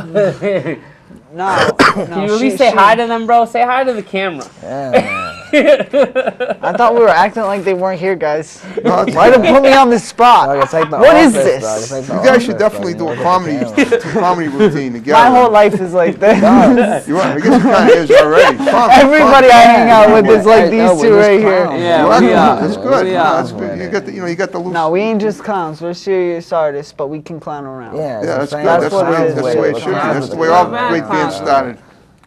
D: No.
B: Can you at least say hi to them, bro? Say hi to the camera.
C: Yeah, man.
D: I thought we were acting like they weren't here, guys.
A: No, it's
D: Why did put me on the spot?
C: Dog, it's like the
D: What is
C: office,
D: this?
C: dog. It's like the
A: You guys should
C: office,
A: definitely
C: dog.
A: do
C: You
A: a
C: look
A: comedy,
C: at the camera.
A: comedy routine together.
D: My whole life is like this.
A: You are, I guess it kind of is already. Fun,
D: Everybody
A: fun.
D: I hang out with is like
C: Hey,
D: these
C: no, we're
D: two
C: just
D: right here.
C: clowns.
B: Yeah,
A: Well,
B: we
A: that's,
B: are.
A: that's good.
B: We
A: No,
B: are.
A: that's good. You got the loose.
D: No, we ain't just clowns. We're serious artists, but we can clown around.
C: Yeah,
A: Yeah, that's
C: it's
A: good.
C: fans.
A: That's,
D: what it is.
A: that's the way it should be. That's the way all great bands started.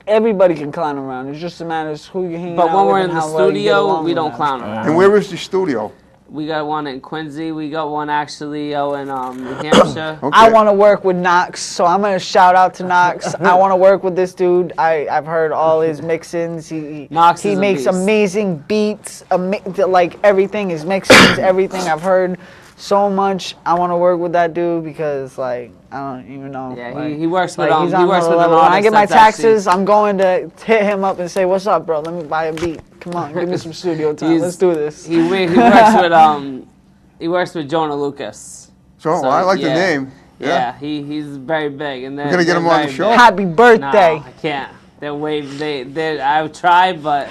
D: Everybody can clown around. It's just a matter of who you hang
B: But
D: out
B: when
D: with
B: we're
D: and
B: in the
D: how well you get
B: studio,
D: along
B: we
D: with
B: don't
D: them.
B: clown around.
A: And where is the studio?
B: We got one in Quincy. We got one actually in New Hampshire.
A: Okay.
D: I want to work with Knox, so I'm gonna shout out to Knox. I want to work with this dude. I've heard all his mixins.
B: Knox
D: He
B: is a
D: makes
B: beast.
D: amazing beats. Like everything, his mixins, everything. I've heard so much. I want to work with that dude because like I don't even know.
B: Yeah,
D: like,
B: he works with
D: like, he's
B: he
D: on
B: works
D: another
B: with an
D: level. When I
B: artist
D: get my
B: that's actually-
D: taxes, I'm going to hit him up and say, "What's up, bro? Let me buy a beat. Come on, give me some studio time.
B: He's-
D: Let's do this."
B: He works with he works with Jonah Lucas.
A: So,
B: So,
A: I like the
B: yeah.
A: name.
B: Yeah, he's very big, and
A: We're gonna get him on the show.
D: Happy
B: No,
D: birthday.
B: I can't. They're I've tried, but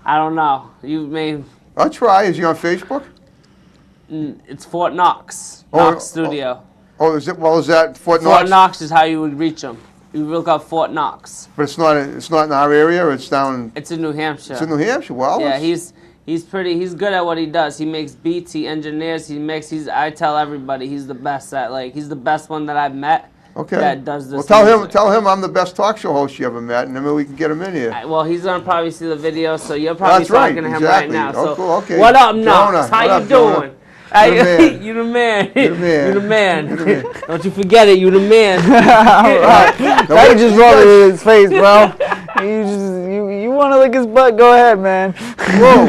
B: I don't know. You may.
A: I'll try. Is he on Facebook?
B: It's Fort Knox.
A: Oh,
B: Knox
A: oh.
B: Studio.
A: Oh, is it? Well, is that Fort
B: Fort
A: Knox?
B: Knox is how you would reach him. You look up Fort Knox.
A: But it's not in our area. It's down.
B: It's in New Hampshire.
A: It's in New Hampshire. Well,
B: Yeah,
A: it's-
B: he's good at what he does. He makes beats, he engineers, I tell everybody he's the best he's the best one that I've met
A: okay.
B: that does this.
A: Well,
B: music.
A: tell him I'm the best talk show host you ever met, and then we can get him in here.
B: Well, he's gonna probably see the video, so you're probably
A: That's right,
B: talking to him
A: exactly.
B: right now.
A: Oh,
B: So,
A: cool, okay.
B: what up,
A: Jonah,
B: Knox? How
A: what
B: you
A: up, Jonah?
B: doing?
A: You're the man.
B: You the man.
A: You're the man.
B: You the man.
A: You're the man.
B: Don't you forget it. You the man.
D: That just rubbed it in his face, bro. You want to lick his butt? Go ahead, man.
A: Whoa!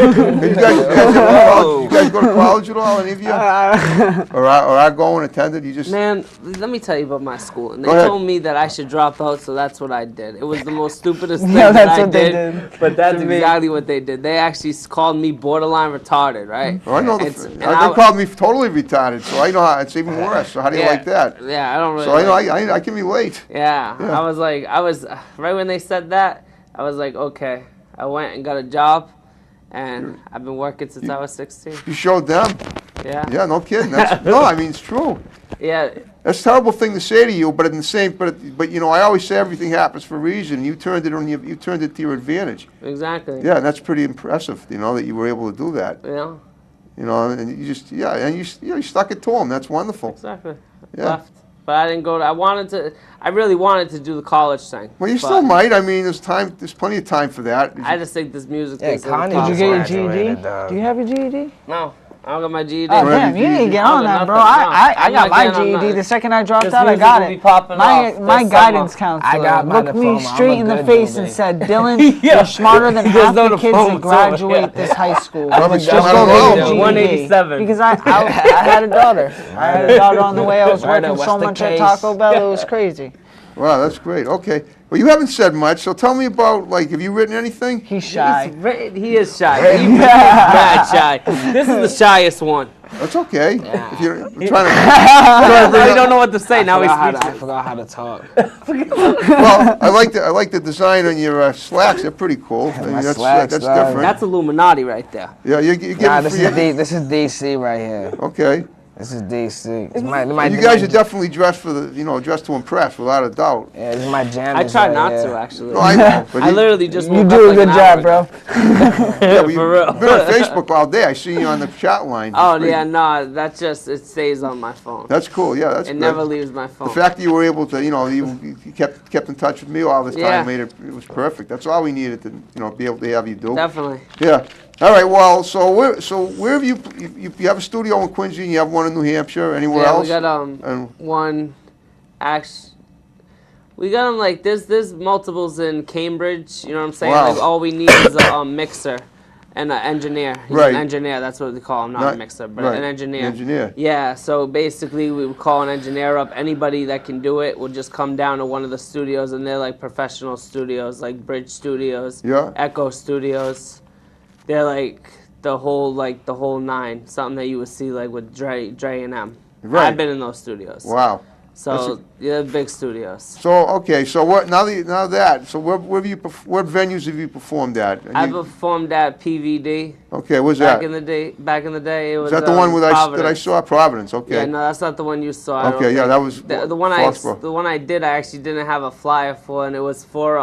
A: you guys go to college at all? Any of you? Or I go and attended? You just
B: Man, let me tell you about my school. And they
A: Go ahead.
B: told me that I should drop out, so that's what I did. It was the most stupidest thing
D: Yeah,
B: that
D: that's
B: I
D: what they
B: did,
D: did
B: but that's
D: to me.
B: exactly what they did. They actually called me borderline retarded, right?
A: Oh, I know.
B: And
A: They called me totally retarded, so I know how it's even worse. So how do you
B: Yeah.
A: like that?
B: Yeah, I don't really.
A: So I know
B: like-
A: I can relate.
B: Yeah,
A: Yeah.
B: I was right when they said that. I was like, okay. I went and got a job, and I've been working since I was 16.
A: You showed them.
B: Yeah.
A: Yeah, no kidding. No, I mean it's true.
B: Yeah.
A: That's a terrible thing to say to you, but in the same, but you know, I always say everything happens for a reason. You turned it to your advantage.
B: Exactly.
A: Yeah, and that's pretty impressive. You know that you were able to do that.
B: Yeah.
A: You know, and you just and you stuck it to him. That's wonderful.
B: Exactly.
A: Yeah.
B: Left. But I didn't go to, I really wanted to do the college thing.
A: Well, you
B: but
A: still might. I mean, there's plenty of time for that.
B: I just think this music
C: Yeah,
B: thing's
C: Connie
D: Did you get your
C: graduated,
D: GED?
C: dog.
D: Do you have your GED?
B: No. I don't got my GED.
D: Oh,
A: Don't have
D: damn,
A: your
D: you need to
A: GED?
D: get on
B: I got
D: that, bro.
B: nothing, no.
D: I
B: I'm
D: got
B: not
D: my
B: getting on
D: GED
B: that.
D: the second I dropped
B: This
D: out. I
B: music
D: got
B: will be
D: it.
B: popping
D: My
B: off
D: my
B: this
D: guidance
B: summer.
D: counselor
C: got my
D: looked me
C: diploma. I'm
D: straight
C: a
D: in the
C: good
D: face
C: dude,
D: and
C: babe.
D: said, "Dylan, you're smarter than half
B: no
D: the kids
B: diploma,
D: that
B: too.
D: graduate
B: Yeah.
D: this high school.
A: Probably
D: Just
A: smarter
D: go
A: than all
D: get
A: of
D: your
A: them.
D: GED."
B: 187.
D: Because I had a daughter. I had a daughter on the way. I was
C: Right,
D: working
C: what's
D: so
C: the
D: much at
C: case?
D: Taco Bell. It was crazy.
A: Wow, that's great. Okay, well, you haven't said much, so tell me about have you written anything?
D: He's shy.
B: He is shy. He is mad shy. This is the shyest one.
A: That's okay. If you're trying to,
B: Now he don't know what to say. Now he's
C: I
B: speechless.
C: forgot how to talk.
A: well, I like the design on your slacks. They're pretty cool. I mean,
C: My
A: that's
C: slacks,
A: that's
C: dog.
A: different.
B: That's Illuminati right there.
A: Yeah, you give
C: Nah,
A: it
C: this is DC right here.
A: Okay.
C: This is DC. It's
A: You guys are definitely dressed dressed to impress, without a doubt.
C: Yeah, this is my jam.
B: I try not to actually.
A: No, I know. But
B: I literally just
D: You
B: woke
D: do
B: up
D: a
B: like
D: good
B: an
D: job,
B: hour
D: bro.
B: ago.
A: yeah, but
B: For real.
A: you've been on Facebook all day. I see you on the chat line.
B: Oh
A: It's pretty-
B: yeah, no, that just it stays on my phone.
A: That's cool. Yeah, that's
B: It
A: good.
B: never leaves my phone.
A: The fact that you were able to, you kept in touch with me all this time
B: Yeah.
A: made it was perfect. That's all we needed to, be able to have you do.
B: Definitely.
A: Yeah. All right. Well, so where have you have a studio in Quincy and you have one in New Hampshire? Anywhere
B: Yeah,
A: else?
B: we got
A: And-
B: one. We got them like there's multiples in Cambridge. You know what I'm saying?
A: Wow.
B: Like all we need is a mixer and an engineer. He's
A: Right.
B: an engineer. That's what they call him, not a mixer, but
A: right.
B: an engineer.
A: Engineer.
B: Yeah. So basically, we would call an engineer up. Anybody that can do it would just come down to one of the studios, and they're like professional studios, like Bridge Studios,
A: Yeah.
B: Echo Studios. They're like the whole nine. Something that you would see like with Dre and M.
A: Right.
B: I've been in those studios.
A: Wow.
B: So yeah, big studios.
A: So okay. So what? Now that. So what venues have you performed at? And
B: I
A: you-
B: performed at PVD
A: Okay. What's that?
B: back in the day. It was.
A: Is that the one that I
B: Providence.
A: saw? Providence. Okay.
B: Yeah, no, that's not the one you saw. I don't
A: Okay, yeah,
B: think.
A: that was
B: the one
A: Foxborough.
B: the one I did. I actually didn't have a flyer for, and it was for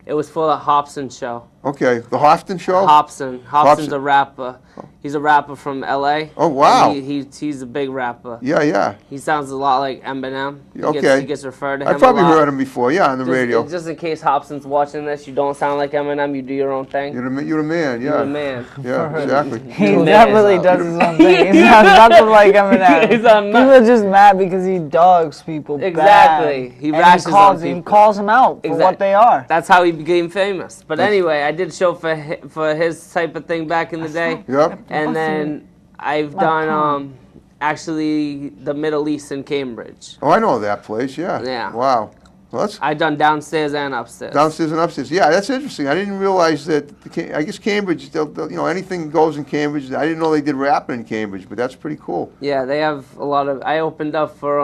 B: the Hobson show.
A: Okay. The Hofton show.
B: Hobson's
A: Hobson.
B: a rapper. He's a rapper from LA.
A: Oh, wow.
B: And he's a big rapper.
A: Yeah. Yeah.
B: He sounds a lot like Eminem.
A: Okay.
B: He gets referred to him
A: I probably
B: a lot.
A: heard him before. Yeah, on the radio.
B: Just in case Hobson's watching this, you don't sound like Eminem. You do your own thing.
A: You're the man. Yeah.
B: You're the man.
A: Yeah. Exactly.
D: He
B: Man
D: definitely
B: is up.
D: does his own thing. He's not nothing like Eminem.
B: He's not-
D: People are just mad because he dogs people
B: Exactly.
D: bad.
B: He
D: And
B: rashes on
D: calls,
B: people.
D: He calls them out for what they are.
B: That's how he became famous. But anyway, I did show for his type of thing back in the day,
A: Yep.
B: and then I've done actually the Middle East in Cambridge.
A: Oh, I know that place. Yeah.
B: Yeah.
A: Wow. Well, that's
B: I've done downstairs and upstairs.
A: downstairs and upstairs. Yeah, that's interesting. I didn't realize that. I guess Cambridge, anything goes in Cambridge. I didn't know they did rapping in Cambridge, but that's pretty cool.
B: Yeah, they have a lot of. I opened up for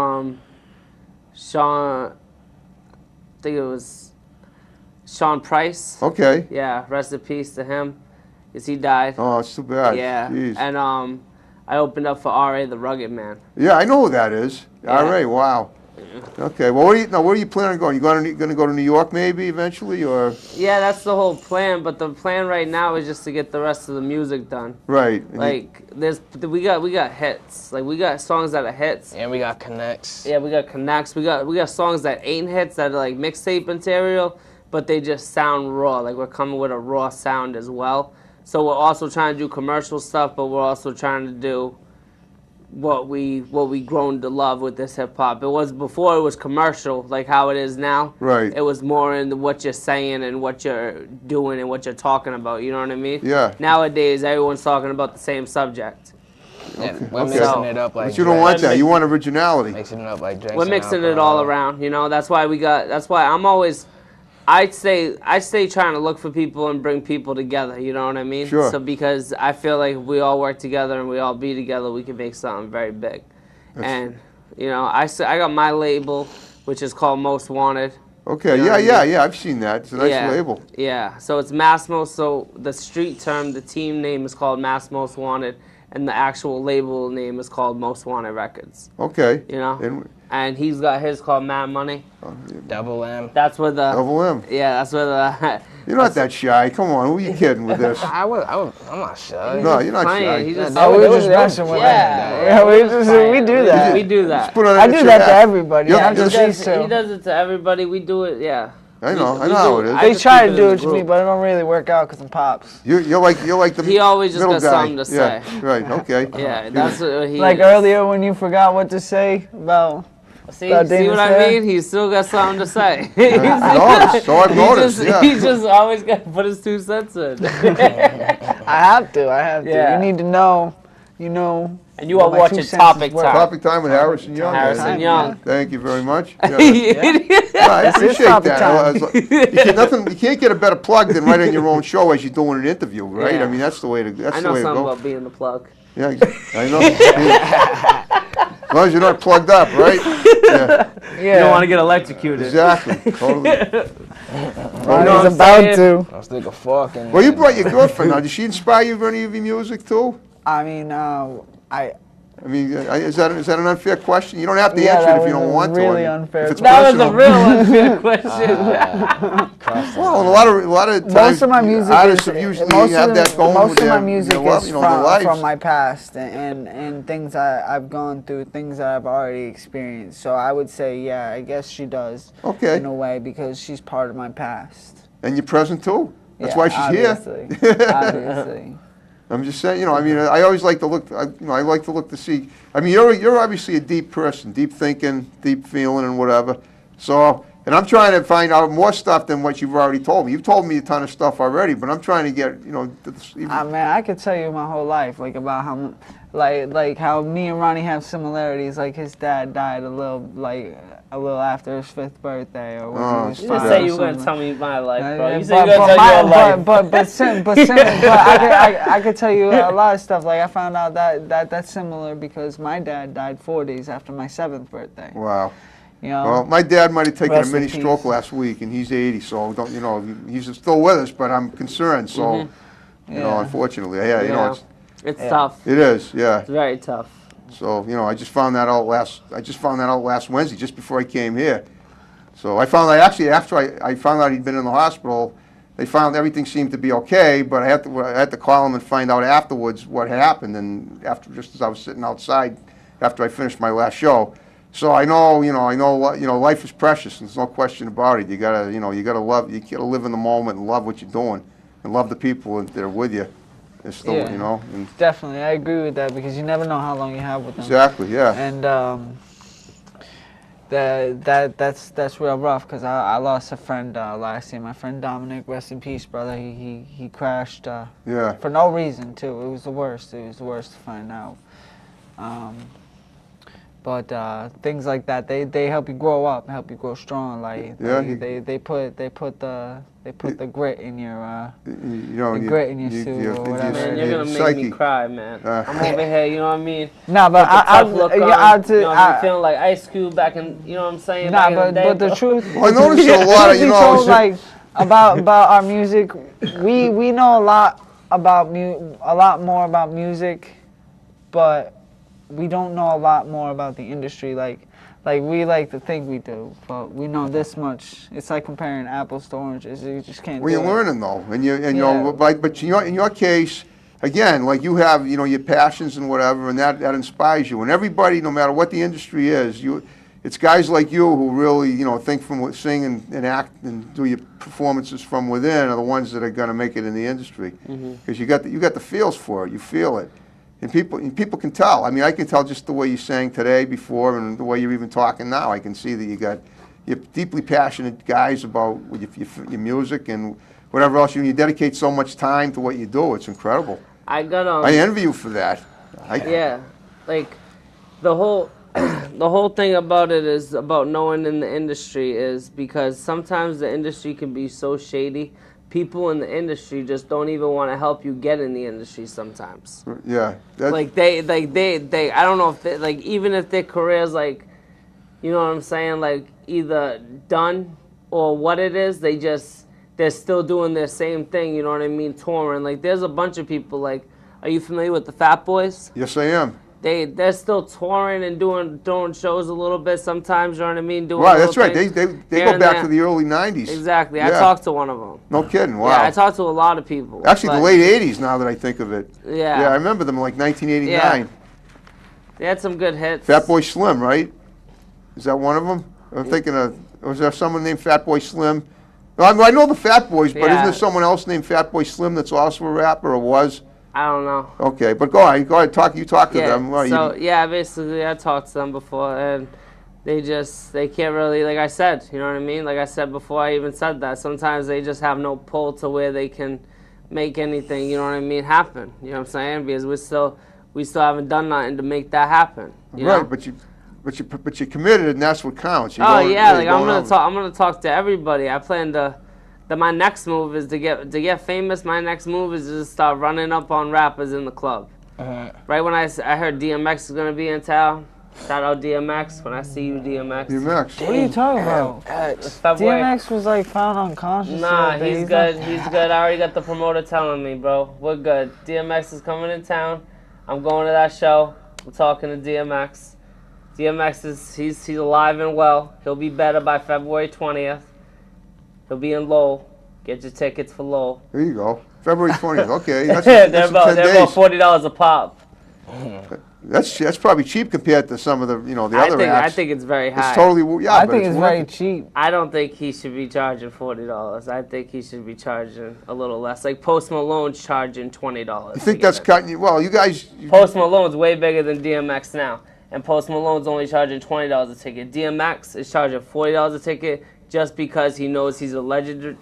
B: Sean. I think it was Sean Price.
A: Okay.
B: Yeah, rest in peace to him, because he died.
A: Oh, it's too bad.
B: Yeah,
A: Jeez.
B: and I opened up for R.A. the Rugged Man.
A: Yeah, I know who that is.
B: Yeah.
A: All right. Wow. Okay. Well, where are you planning on going? You going to go to New York maybe eventually, or
B: Yeah, that's the whole plan. But the plan right now is just to get the rest of the music done.
A: right? And
B: Like we got hits. Like we got songs that are hits.
C: And we got connects.
B: Yeah, we got connects. We got songs that ain't hits that are like mixtape material, but they just sound raw. Like we're coming with a raw sound as well. So we're also trying to do commercial stuff, but we're also trying to do what we grown to love with this hip hop. It was before it was commercial, like how it is now.
A: Right.
B: It was more in what you're saying and what you're doing and what you're talking about. You know what I mean?
A: Yeah.
B: Nowadays, everyone's talking about the same subject.
C: Yeah, we're
A: Okay.
C: mixing it up like
A: But you don't want that. You want originality.
C: Mixing it up like drinks.
B: We're
C: and
B: mixing it all
C: alcohol.
B: around. You know, that's why I'm always. I stay trying to look for people and bring people together. You know what I mean?
A: Sure.
B: So because I feel like if we all work together and we all be together, we can make something very big. And you know, I got my label, which is called Most Wanted.
A: Okay.
B: You know what I
A: Yeah.
B: mean?
A: Yeah. I've seen that. It's a nice
B: yeah.
A: label.
B: Yeah. So it's Mass Most. So the street term, the team name is called Mass Most Wanted, and the actual label name is called Most Wanted Records.
A: Okay.
B: You know,
A: And,
B: and he's got his called Mad Money.
C: Double M.
B: That's where the
A: Double M.
B: yeah, that's where the
A: You're not that shy. Come on, who are you kidding with this?
C: I'm not shy.
A: No, you're not
B: playing.
A: shy.
B: He just
D: Oh, we
C: It was
D: just messing with
B: yeah,
D: that. We do that.
B: We do that.
A: Put on
D: I do that to everybody.
A: Yeah,
D: Not
A: yeah.
D: just
B: He
D: these
B: does, he
D: two.
B: does it to everybody. We do it. Yeah.
A: I know
B: We
A: how
B: do
A: it is.
B: I
D: They
B: just
D: try
B: keep
D: to
B: it
D: do
B: in
D: it
B: the
D: to me,
B: group.
D: but it don't really work out because I'm pops.
A: You're like the
B: He always just
A: middle
B: got
A: guy.
B: something to
A: Yeah,
B: say.
A: right. Okay.
B: Yeah, that's what he
D: Like
B: is.
D: earlier when you forgot what to say about.
B: See
D: about
B: what
D: Dana's
B: I
D: hair?
B: mean? He's still got something to say.
A: I noticed. So I've noticed. Yeah.
B: He just always got to put his 2 cents in.
D: I have to.
B: Yeah.
D: You need to know. You know.
B: And you are
D: what my
B: watching
D: 2 cents
B: Topic
D: is worth.
B: Time.
A: Topic time with Harrison Young.
B: Harrison
A: man.
B: Young.
A: Thank you very much. Yeah,
B: Yeah.
A: I
D: This is
A: appreciate
D: topic
A: that.
D: time.
A: You can't get a better plug than right on your own show as you're doing an interview, right?
B: Yeah.
A: I mean, that's the way to. That's
B: I
A: the
B: know
A: way to
B: something
A: go.
B: about being the plug.
A: Yeah, I know. As long as you're not plugged up, right? Yeah,
B: You don't want to get electrocuted.
A: exactly. Totally.
B: what I'm
D: He's about
B: saying?
D: to.
C: I'll stick a fork in.
A: Well, you brought your girlfriend now. Did she inspire you with any of your music too?
D: I mean,
A: I mean, is that an unfair question? You don't have to
D: Yeah,
A: answer
D: that
A: it if you
D: was
A: don't
D: a
A: want to.
D: really
A: I mean,
D: unfair
A: if it's
B: That was a
A: personal.
B: real unfair question.
A: Well, and a lot of times,
D: most of my music
A: artists
D: is
A: usually
D: most
A: have
D: of,
A: that going
D: most
A: with
D: of
A: their,
D: my music
A: their love,
D: is
A: their lives.
D: from my past and things I've gone through, things that I've already experienced. So I would say, yeah, I guess she does.
A: Okay.
D: In a way, because she's part of my past.
A: And you're present too. That's
D: Yeah,
A: why she's
D: obviously.
A: here.
D: Obviously.
A: I'm just saying, I mean, I always like to look, I like to look to see. I mean, you're obviously a deep person, deep thinking, deep feeling, and whatever. So, and I'm trying to find out more stuff than what you've already told me. You've told me a ton of stuff already, but I'm trying to get, even,
D: Man, I could tell you my whole life, like about how, like how me and Ronnie have similarities. Like his dad died a little after his 5th birthday, or when he was
B: You
D: 5
B: just say
D: or
B: you were going to
D: something.
B: tell me my life, bro. You
D: But-
B: said you were going to tell your life.
D: But I could tell you a lot of stuff. Like I found out that's similar because my dad died 4 days after my 7th birthday.
A: wow.
D: You know.
A: Well, my dad might have taken a
D: Rest in
A: mini stroke
D: peace.
A: last week, and he's 80, so he's still with us, but I'm concerned. So,
D: Yeah.
A: unfortunately, yeah,
B: It's tough.
A: it is, yeah.
B: It's very tough.
A: So, I just found that out last Wednesday, just before I came here. So I found out, actually, after I found out he'd been in the hospital, they found everything seemed to be okay, but I had to call him and find out afterwards what happened, and just as I was sitting outside after I finished my last show. So I know, life is precious, and there's no question about it. You gotta live in the moment and love what you're doing, and love the people that are with you. It's still,
D: Yeah.
A: and
D: Definitely, I agree with that because you never know how long you have with them.
A: exactly, yeah.
D: And that's real rough because I lost a friend last year. My friend Dominic, rest in peace, brother. He crashed
A: Yeah.
D: for no reason too. It was the worst. It was the worst to find out. But things like that, they help you grow up, help you grow strong. Like
A: Yeah,
D: they put the grit in your
A: The
D: grit in your suit or whatever.
B: Man, you're going to make
A: psyche.
B: me cry, man. I'm over here, you know what I mean?
D: Nah, but
B: With the tough look on,
D: I
B: feeling like Ice Cube back in, you know what I'm saying?
D: nah,
B: back in the day,
D: but the
B: bro.
D: truth.
A: Well, I noticed a lot of,
D: truth be told, like about our music, we know a lot about a lot more about music, but we don't know a lot more about the industry. Like we like to think we do, but we know this much. It's like comparing apples to oranges. You just can't.
A: Well,
D: do
A: you're
D: it.
A: learning though, and
D: Yeah.
A: but in your case, again, like you have, your passions and whatever, and that inspires you. And everybody, no matter what the industry is, it's guys like you who really, think sing and act and do your performances from within are the ones that are going to make it in the industry, because you got the feels for it, you feel it. And people can tell. I mean, I can tell just the way you sang today before and the way you're even talking now. I can see that you're deeply passionate guys about your music and whatever else. You dedicate so much time to what you do. It's incredible.
B: I
A: envy you for that.
B: Yeah, like the whole thing about it is about knowing in the industry is because sometimes the industry can be so shady. People in the industry just don't even want to help you get in the industry sometimes.
A: Yeah.
B: Like they I don't know if they, like even if their career's like, you know what I'm saying, like either done or what it is, they're still doing their same thing, you know what I mean, touring. Like there's a bunch of people, like Are you familiar with the Fat Boys?
A: Yes, I am.
B: They're still touring and doing shows a little bit sometimes. You know what I mean? Doing
A: Right,
B: little
A: that's right.
B: things
A: They
B: here
A: go
B: and
A: back
B: there.
A: to the early 90s.
B: Exactly. I
A: Yeah.
B: talked to one of them.
A: No kidding, wow.
B: Yeah, I talked to a lot of people.
A: Actually, the
B: but-
A: late 80s now that I think of it.
B: Yeah.
A: Yeah, I remember them like 1989.
B: Yeah. They had some good hits.
A: Fat Boy Slim, right? Is that one of them? I'm thinking of, was there someone named Fat Boy Slim? No, I know the Fat Boys, but isn't
B: Yeah.
A: there someone else named Fat Boy Slim that's also a rapper, or was?
B: I don't know.
A: Okay, but go ahead, you talk to
B: Yeah.
A: them. Well,
B: So
A: you-
B: yeah, basically I talked to them before, and they can't really, like I said, you know what I mean? Like I said before, I even said that sometimes they just have no pull to where they can make anything, you know what I mean, happen. You know what I'm saying? Because we still haven't done nothing to make that happen. You
A: right,
B: know?
A: but you committed, and that's what counts. You're
B: Oh
A: going-
B: yeah,
A: you're
B: like
A: going out.
B: I'm gonna talk to everybody. I plan to. My next move is to get famous. My next move is to start running up on rappers in the club. Right when I heard DMX is gonna be in town. Shout out DMX. When I see you, DMX.
A: DMX.
D: What are you talking about?
B: It's February.
D: DMX was like found unconscious.
B: Nah,
D: the other day.
B: he's good. He's good. I already got the promoter telling me, bro. We're good. DMX is coming in town. I'm going to that show. I'm talking to DMX. DMX he's alive and well. He'll be better by February 20th. He'll be in Lowell. Get your tickets for Lowell.
A: There you go. February 20th. Okay, that's
B: they're
A: in 10
B: about
A: days.
B: $40 a pop.
A: That's probably cheap compared to some of the the other
B: I
A: acts.
B: think it's very high.
A: It's totally yeah.
D: I
A: but
D: think it's
A: worth
D: very
A: it.
D: cheap.
B: I don't think he should be charging $40. I think he should be charging a little less. Like Post Malone's charging $20.
A: You think that's cutting you? Well, you guys.
B: Post Malone's way bigger than DMX now, and Post Malone's only charging $20 a ticket. DMX is charging $40 a ticket just because he knows he's a legend.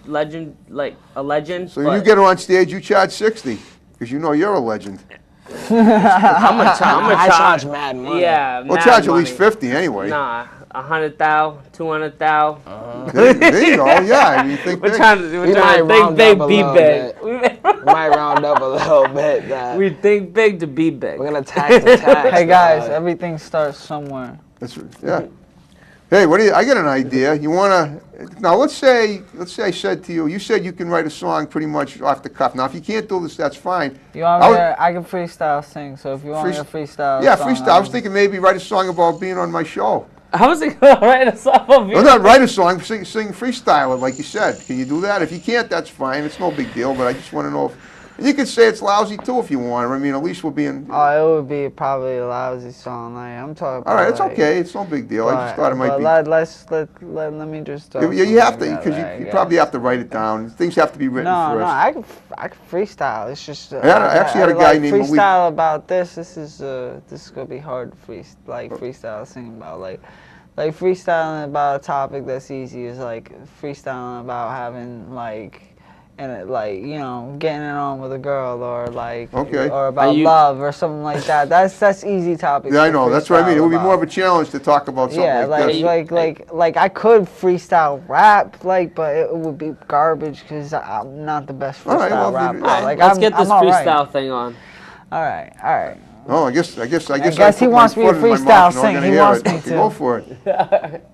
A: So when you get her on stage, you charge 60 because you know you're a legend.
C: I charge mad money.
B: Yeah,
A: We'll
B: mad
A: charge at
B: money.
A: least 50 anyway.
B: Nah, 100,000, 200,000.
A: There you go. Yeah, you think
B: We're
A: big.
B: trying to
C: We might
B: think
C: round
B: big,
C: up a
B: be
C: little
B: big.
C: We might round up a little bit.
B: We think big to be big.
C: We're gonna tax the tax.
D: Hey guys,
C: dog.
D: everything starts somewhere.
A: That's yeah. Hey, what do you? I got an idea. You wanna? Now let's say I said to you, you said you can write a song pretty much off the cuff. Now if you can't do this, that's fine.
D: You want
A: I
D: me
A: would-
D: to, I can freestyle sing, so if you want me to freestyle.
A: Yeah,
D: song,
A: freestyle. I was thinking maybe write a song about being on my show.
B: How was it gonna write a song of you?
A: Well, not write a song, sing freestyle it like you said. Can you do that? If you can't, that's fine. It's no big deal. But I just want to know if. And you can say it's lousy too if you want. I mean, at least we're being.
D: Oh, it would be probably a lousy song. Like I'm talking.
A: All right,
D: about,
A: it's
D: like,
A: okay. It's no big deal. I just thought it might
D: but
A: be.
D: let me just.
A: You have to because you probably have to write it down. Things have to be written
D: No,
A: first.
D: I can freestyle. It's just.
A: I actually had a guy named Malik.
D: freestyle about this. This is gonna be hard to freestyle sing about like freestyling about a topic that's easy is like freestyling about having getting it on with a girl or
A: Okay.
D: or about love or something like that. That's easy topics.
A: Yeah, I
D: to
A: know. That's what I mean. It would be
D: freestyle
A: more of
D: about.
A: a challenge to talk about something
D: Yeah,
A: like this.
D: like I could freestyle rap, but it would be garbage because I'm not the best
A: All right,
D: freestyle
A: well,
D: rapper.
A: yeah.
D: Like
B: Let's
D: I'm,
B: get this
D: I'm all right.
B: freestyle thing on.
D: All right.
A: Oh, I guess
D: I
A: I
D: guess
A: put
D: he
A: my
D: wants me to
A: foot in my
D: freestyle
A: mouth and I'm
D: sing.
A: gonna
D: He
A: hear
D: wants
A: it.
D: me
A: Okay,
D: to.
A: Go for it.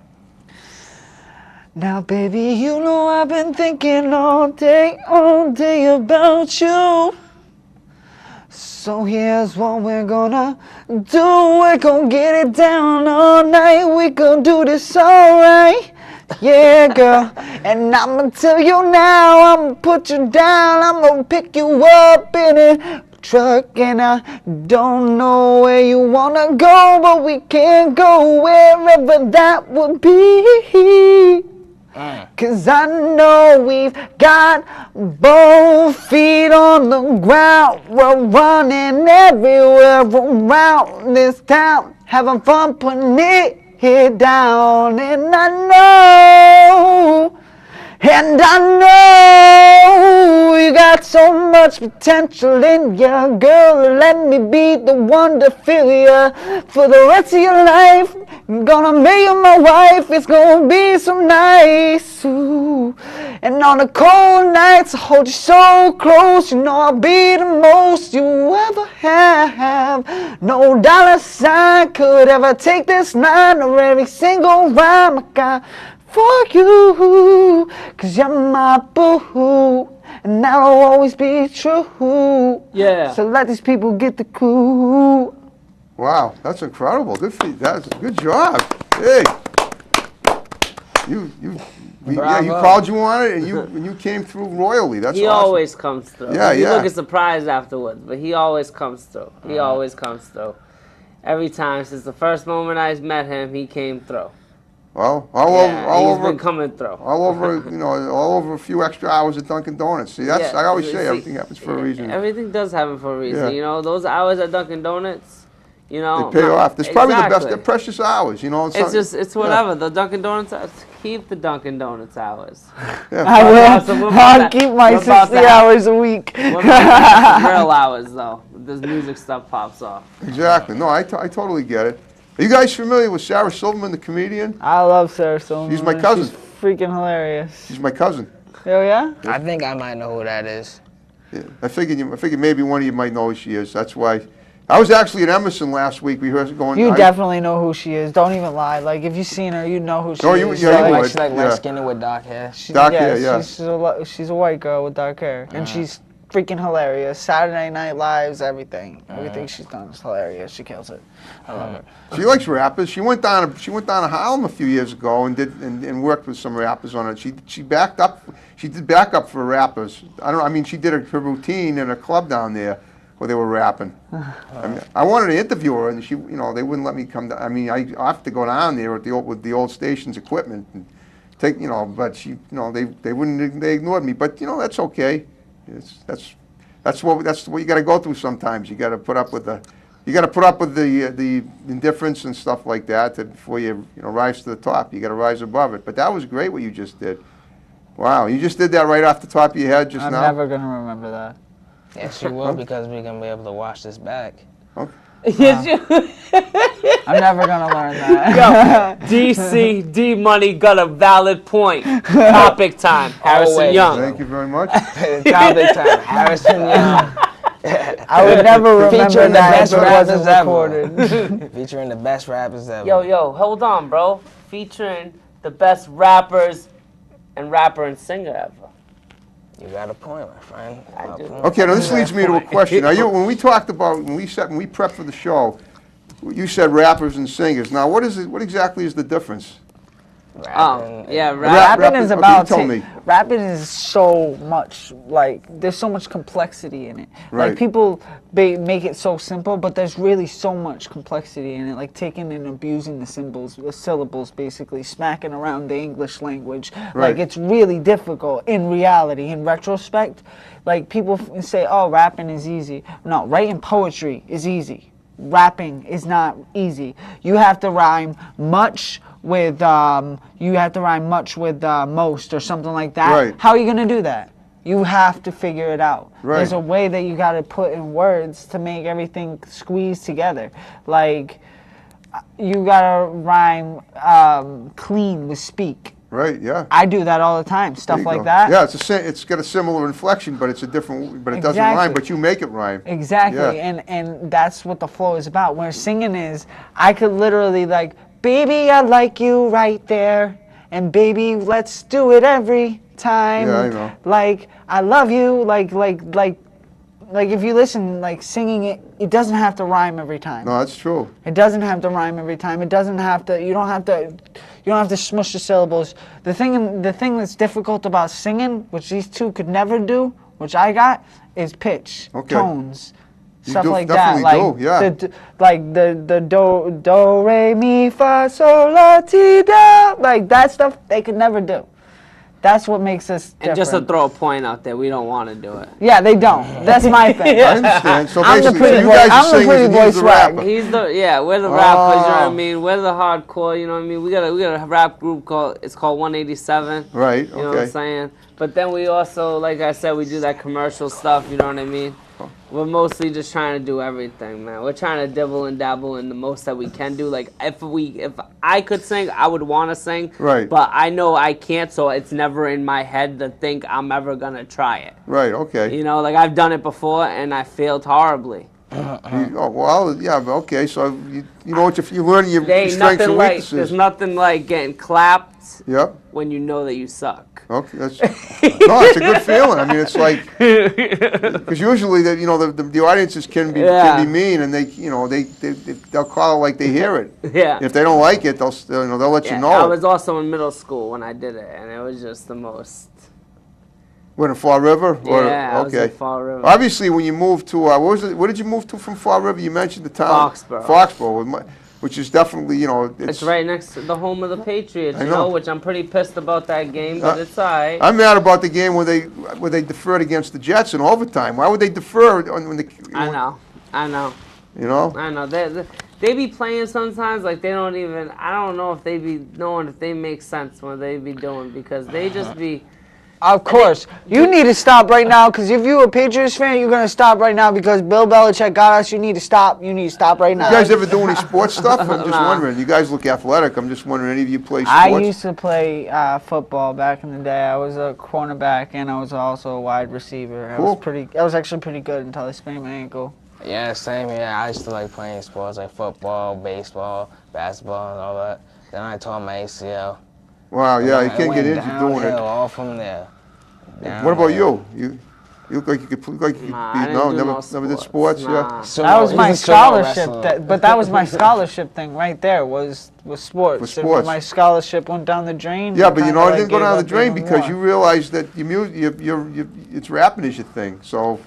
D: Now, baby, you know I've been thinking all day about you. So here's what we're gonna do. We're gonna get it down all night. We gonna do this alright. Yeah, girl. And I'ma tell you now, I'ma put you down. I'm gonna pick you up in a truck. And I don't know where you wanna go, but we can go wherever that would be. 'Cause I know we've got both feet on the ground. We're running everywhere around this town, having fun putting it down. And I know you got so much potential in you, girl. Let me be the one to fill you for the rest of your life. I'm gonna make you my wife. It's gonna be so nice. Ooh. And on the cold nights, I hold you so close. You know I'll be the most you ever have. No dollar sign could ever take this line or every single rhyme. I got for you, 'cause you're my boo, and that'll always be true.
B: Yeah.
D: So let these people get the clue.
A: Wow, that's incredible. Good for you. That's good job. Hey, you
C: Bravo.
A: called you on it, and you came through royally. That's
B: He
A: awesome.
B: always comes through.
A: Yeah,
B: You
A: yeah.
B: look surprised afterwards, but he always comes through. He always comes through. Every time since the first moment I met him, he came through.
A: Well,
B: Yeah,
A: all
B: he's
A: over,
B: been coming through.
A: all over, all over a few extra hours at Dunkin' Donuts. See, that's
B: Yeah,
A: I always
B: see,
A: say everything happens for a reason.
B: Everything does happen for a reason.
A: Yeah.
B: You know, those hours at Dunkin' Donuts, you know.
A: They pay off. It's probably the best.
B: Exactly.
A: They're precious hours, you know.
B: It's whatever. The Dunkin' Donuts, keep the Dunkin' Donuts hours.
A: Yeah.
D: I
B: So
D: will.
B: we're about
D: I'll
B: to-
D: keep my
B: we're about
D: 60
B: to have-
D: hours a week.
B: What about the real hours though? This music stuff pops off.
A: Exactly. No, I totally get it. Are you guys familiar with Sarah Silverman, the comedian?
D: I love Sarah Silverman.
A: She's my cousin.
D: She's freaking hilarious.
A: She's my cousin.
D: Oh yeah?
C: I think I might know who that is.
A: Yeah. I figured maybe one of you might know who she is. That's why. I was actually at Emerson last week. We were going.
D: You definitely know who she is. Don't even lie. Like if you've seen her, you know who she
A: No, you-
D: is.
A: yeah, you
D: Like,
A: would.
C: She's like
A: Yeah.
C: light skinny with dark hair.
A: Dark hair, yeah.
D: She's a white girl with dark hair, and she's freaking hilarious. Saturday Night Lives, everything she's done is hilarious. She kills it. I love her.
A: She likes rappers. She went down to Harlem a few years ago and worked with some rappers on it. She backed up. She did backup for rappers. I mean, she did her routine in a club down there where they were rapping. I wanted to interview her, and they wouldn't let me come down. I mean, I have to go down there with the old station's equipment and take, but they wouldn't. They ignored me. But that's okay. That's what you got to go through sometimes. You got to put up with the indifference and stuff like that before you rise to the top. You got to rise above it. But that was great what you just did. Wow, you just did that right off the top of your head just
D: I'm
A: now.
D: never gonna remember that.
C: Yes, you will, because we're going to be able to watch this back.
B: Yes, you.
D: I'm never gonna learn that.
B: Yo, DC, D Money got a valid point. Topic time. Harrison
C: Always.
B: Young.
A: Thank you very much.
C: Topic time. Harrison Young.
D: I would never remember
C: Featuring the
D: that
C: best
D: if it wasn't
C: rappers ever.
D: recorded.
C: Featuring the best rappers ever.
B: Yo, hold on, bro. Featuring the best rappers and rapper and singer ever.
C: You got a point, my friend.
B: I
C: Got a
B: do.
C: point.
A: Okay, now this leads me to a question. Now, when we prepped for the show, you said rappers and singers. Now, what exactly is the difference?
C: Rapping,
B: Yeah,
D: Rapping is
A: okay,
D: about
A: tell me.
D: rapping is so much, like there's so much complexity in it.
A: Right.
D: Like people make it so simple, but there's really so much complexity in it. Like taking and abusing the syllables, basically smacking around the English language.
A: Right.
D: Like it's really difficult in reality. In retrospect, like people say, "Oh, rapping is easy." No, writing poetry is easy. Rapping is not easy. You have to rhyme much with most or something like that.
A: Right.
D: How are you gonna do that? You have to figure it out.
A: Right.
D: There's a way that you got to put in words to make everything squeeze together. Like you gotta rhyme clean with speak.
A: Right, yeah.
D: I do that all the time.
A: There
D: Stuff
A: you
D: like
A: go.
D: that.
A: Yeah, it's got a similar inflection, but it's a different. But it doesn't rhyme.
D: Exactly.
A: But you make it rhyme.
D: Exactly,
A: Yeah.
D: and that's what the flow is about. Where singing is, I could literally like, baby, I like you right there, and baby, let's do it every time.
A: Yeah, I know.
D: Like, I love you, like if you listen, like singing it doesn't have to rhyme every time.
A: No, that's true.
D: It doesn't have to rhyme every time. It doesn't have to. You don't have to smush the syllables. The thing that's difficult about singing, which these two could never do, which I got, is pitch,
A: Okay.
D: tones,
A: You
D: stuff
A: do-
D: like that.
A: definitely do, yeah.
D: Like the do re mi fa sol la ti da. Like that stuff they could never do. That's what makes us different.
B: And just to throw a point out there, we don't want to do it.
D: Yeah, they don't. That's my thing.
A: I understand. So
D: I'm the
A: basically,
D: pretty
A: you
D: boy-
A: guys are
D: I'm the
A: singers
D: pretty
A: and
D: boy
A: he's the
D: swag.
A: rapper.
B: We're the rappers, you know what I mean? We're the hardcore, you know what I mean? We got a rap group called 187.
A: Right.
B: You know what I'm
A: Okay.
B: saying? But then we also, like I said, we do that commercial stuff, you know what I mean? We're mostly just trying to do everything, man. We're trying to dibble and dabble in the most that we can do. Like, if I could sing, I would want to sing.
A: Right.
B: But I know I can't, so it's never in my head to think I'm ever going to try it.
A: Right. Okay.
B: You know, like I've done it before and I failed horribly.
A: Yeah, but okay. So you know what you're learning your
B: There ain't
A: strengths
B: nothing
A: and
B: like,
A: weaknesses.
B: there's nothing like getting clapped
A: Yep.
B: when you know that you suck.
A: Okay, no, it's a good feeling. I mean, it's like because usually the audiences can be mean, and they'll call it like they hear it.
B: Yeah.
A: If they don't like it, they'll let you know.
B: I
A: it.
B: was also in middle school when I did it, and it was just the most.
A: What, in Fall River?
B: Yeah, I was
A: okay.
B: in Fall River.
A: Obviously, when you moved to what did you move to from Fall River? You mentioned the town.
B: Foxborough.
A: Which is definitely
B: It's right next to the home of the Patriots,
A: I know.
B: which I'm pretty pissed about that game, but it's alright.
A: I'm mad about the game where they deferred against the Jets in overtime. Why would they defer when the?
B: I know.
A: You know.
B: I know. They be playing sometimes like they don't even. I don't know if they be knowing if they make sense what they be doing because they just be.
D: Of course. You need to stop right now, because if you're a Patriots fan, you're going to stop right now because Bill Belichick got us. You need to stop. You need to stop right now.
A: You guys ever do any sports stuff? I'm just wondering. You guys look athletic. I'm just wondering, any of you play sports?
D: I used to play football back in the day. I was a cornerback, and I was also a wide receiver.
A: Cool.
D: I was actually pretty good until I sprained my ankle.
C: Yeah, same here. I used to like playing sports like football, baseball, basketball, and all that. Then I tore my ACL.
A: Wow, yeah, you can't get
C: into
A: injured doing it.
C: all from there.
A: What about you? You look like you could never did sports, yeah.
C: So
D: That was my
C: he's a sumo
D: scholarship,
C: wrestler.
D: but that was my scholarship thing right there. Was sports.
A: Was
D: And
A: sports.
D: my scholarship went down the drain.
A: Yeah, but
D: I
A: it
D: kinda,
A: didn't go
D: gave
A: down the
D: up
A: drain
D: even
A: because
D: more.
A: you realized that it's rapping is your thing. So